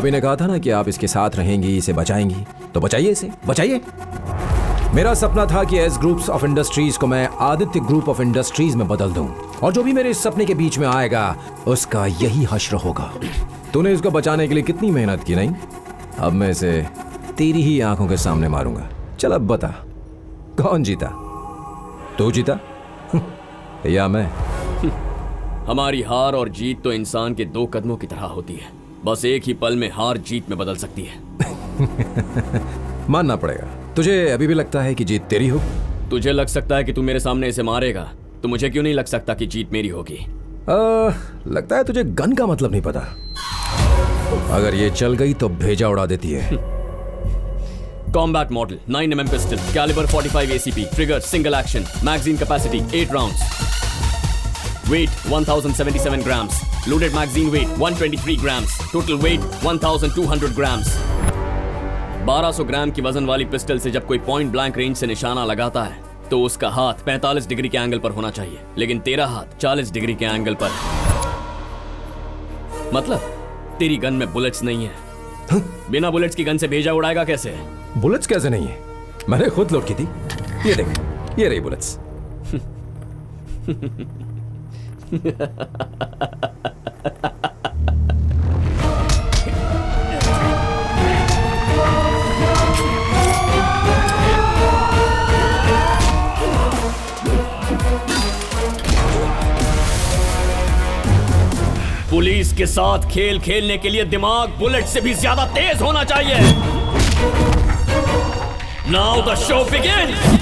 इन्हें कहा था ना कि आप इसके साथ रहेंगी, इसे बचाएंगी, तो बचाइए इसे, बचाइए। मेरा सपना था कि एस ग्रुप्स ऑफ इंडस्ट्रीज को मैं आदित्य ग्रुप ऑफ इंडस्ट्रीज में बदल दूं, और जो भी मेरे इस सपने के बीच में आएगा उसका यही हश्र होगा। तूने इसको बचाने के लिए कितनी मेहनत की, नहीं? अब मैं इसे तेरी ही आंखों के सामने मारूंगा। चल अब बता, कौन जीता? तू जीता या मैं?
हमारी हार और जीत तो इंसान के 2 कदमों की तरह होती है। बस एक ही पल में हार जीत में बदल सकती है।
मानना पड़ेगा। तुझे अभी भी लगता है कि जीत तेरी हो?
तुझे लग सकता है कि तू मेरे सामने इसे मारेगा, तो मुझे क्यों नहीं लग सकता कि जीत मेरी होगी?
लगता है तुझे गन का मतलब नहीं पता। अगर ये चल गई तो भेजा उड़ा देती है।
Combat model 9mm pistol, calibre 45 ACP, trigger single action, magazine capacity 8 rounds, weight 1077 grams, loaded magazine weight 123 grams, total weight 1200 grams. 1200 gram की वजन वाली पिस्टल से जब कोई पॉइंट ब्लैंक रेंज से निशाना लगाता है तो उसका हाथ 45 डिग्री के एंगल पर होना चाहिए, लेकिन तेरा हाथ 40 डिग्री के एंगल पर। मतलब तेरी गन में बुलेट्स नहीं है। बिना बुलेट्स की गन से भेजा उड़ाएगा कैसे?
बुलेट्स कैसे नहीं है? मैंने खुद लोड की थी। ये देख, ये रही बुलेट्स।
पुलिस के साथ खेल खेलने के लिए दिमाग बुलेट से भी ज्यादा तेज होना चाहिए। Now the show begin.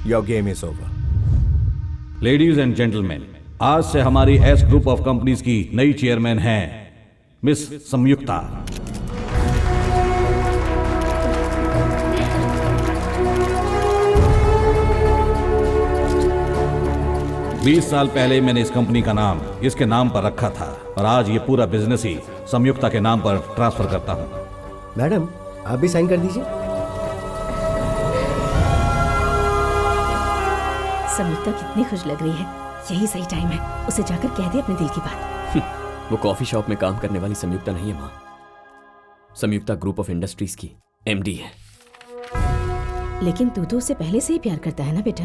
Your game is over.
Ladies and gentleman, आज से हमारी एस ग्रुप ऑफ कंपनीज की नई चेयरमैन हैं मिस संयुक्ता। बीस साल पहले मैंने इस कंपनी का नाम इसके नाम पर रखा था और आज ये पूरा बिजनेस ही संयुक्ता के नाम पर ट्रांसफर करता हूं।
मैडम, आप भी साइन कर दीजिए।
संयुक्ता कितनी खुश लग रही है। यही सही टाइम है, उसे जाकर कह दे अपने दिल की बात।
वो कॉफी शॉप में काम करने वाली संयुक्ता नहीं है माँ। संयुक्ता ग्रुप ऑफ इंडस्ट्रीज की MD है।
लेकिन तू तो उससे पहले से ही प्यार करता है ना बेटा।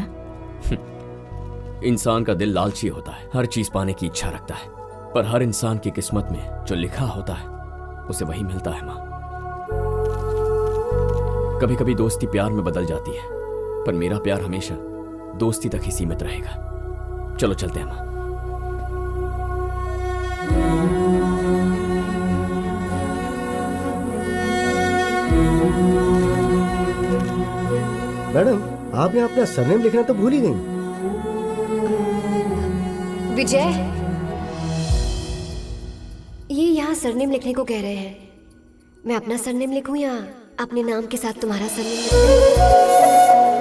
इंसान का दिल लालची होता है, हर चीज पाने की इच्छा रखता है, पर हर इंसान की किस्मत में जो लिखा होता है उसे वही मिलता है माँ। कभी कभी दोस्ती प्यार में बदल जाती है, पर मेरा प्यार हमेशा
दोस्ती तक ही सीमित रहेगा। चलो चलते हैं माँ।
मैडम, आप यहाँ अपना सरनेम लिखना तो भूल ही गई।
विजय, ये यहाँ सरनेम लिखने को कह रहे हैं। मैं अपना सरनेम लिखूं या अपने नाम के साथ तुम्हारा सरनेम लिखूं?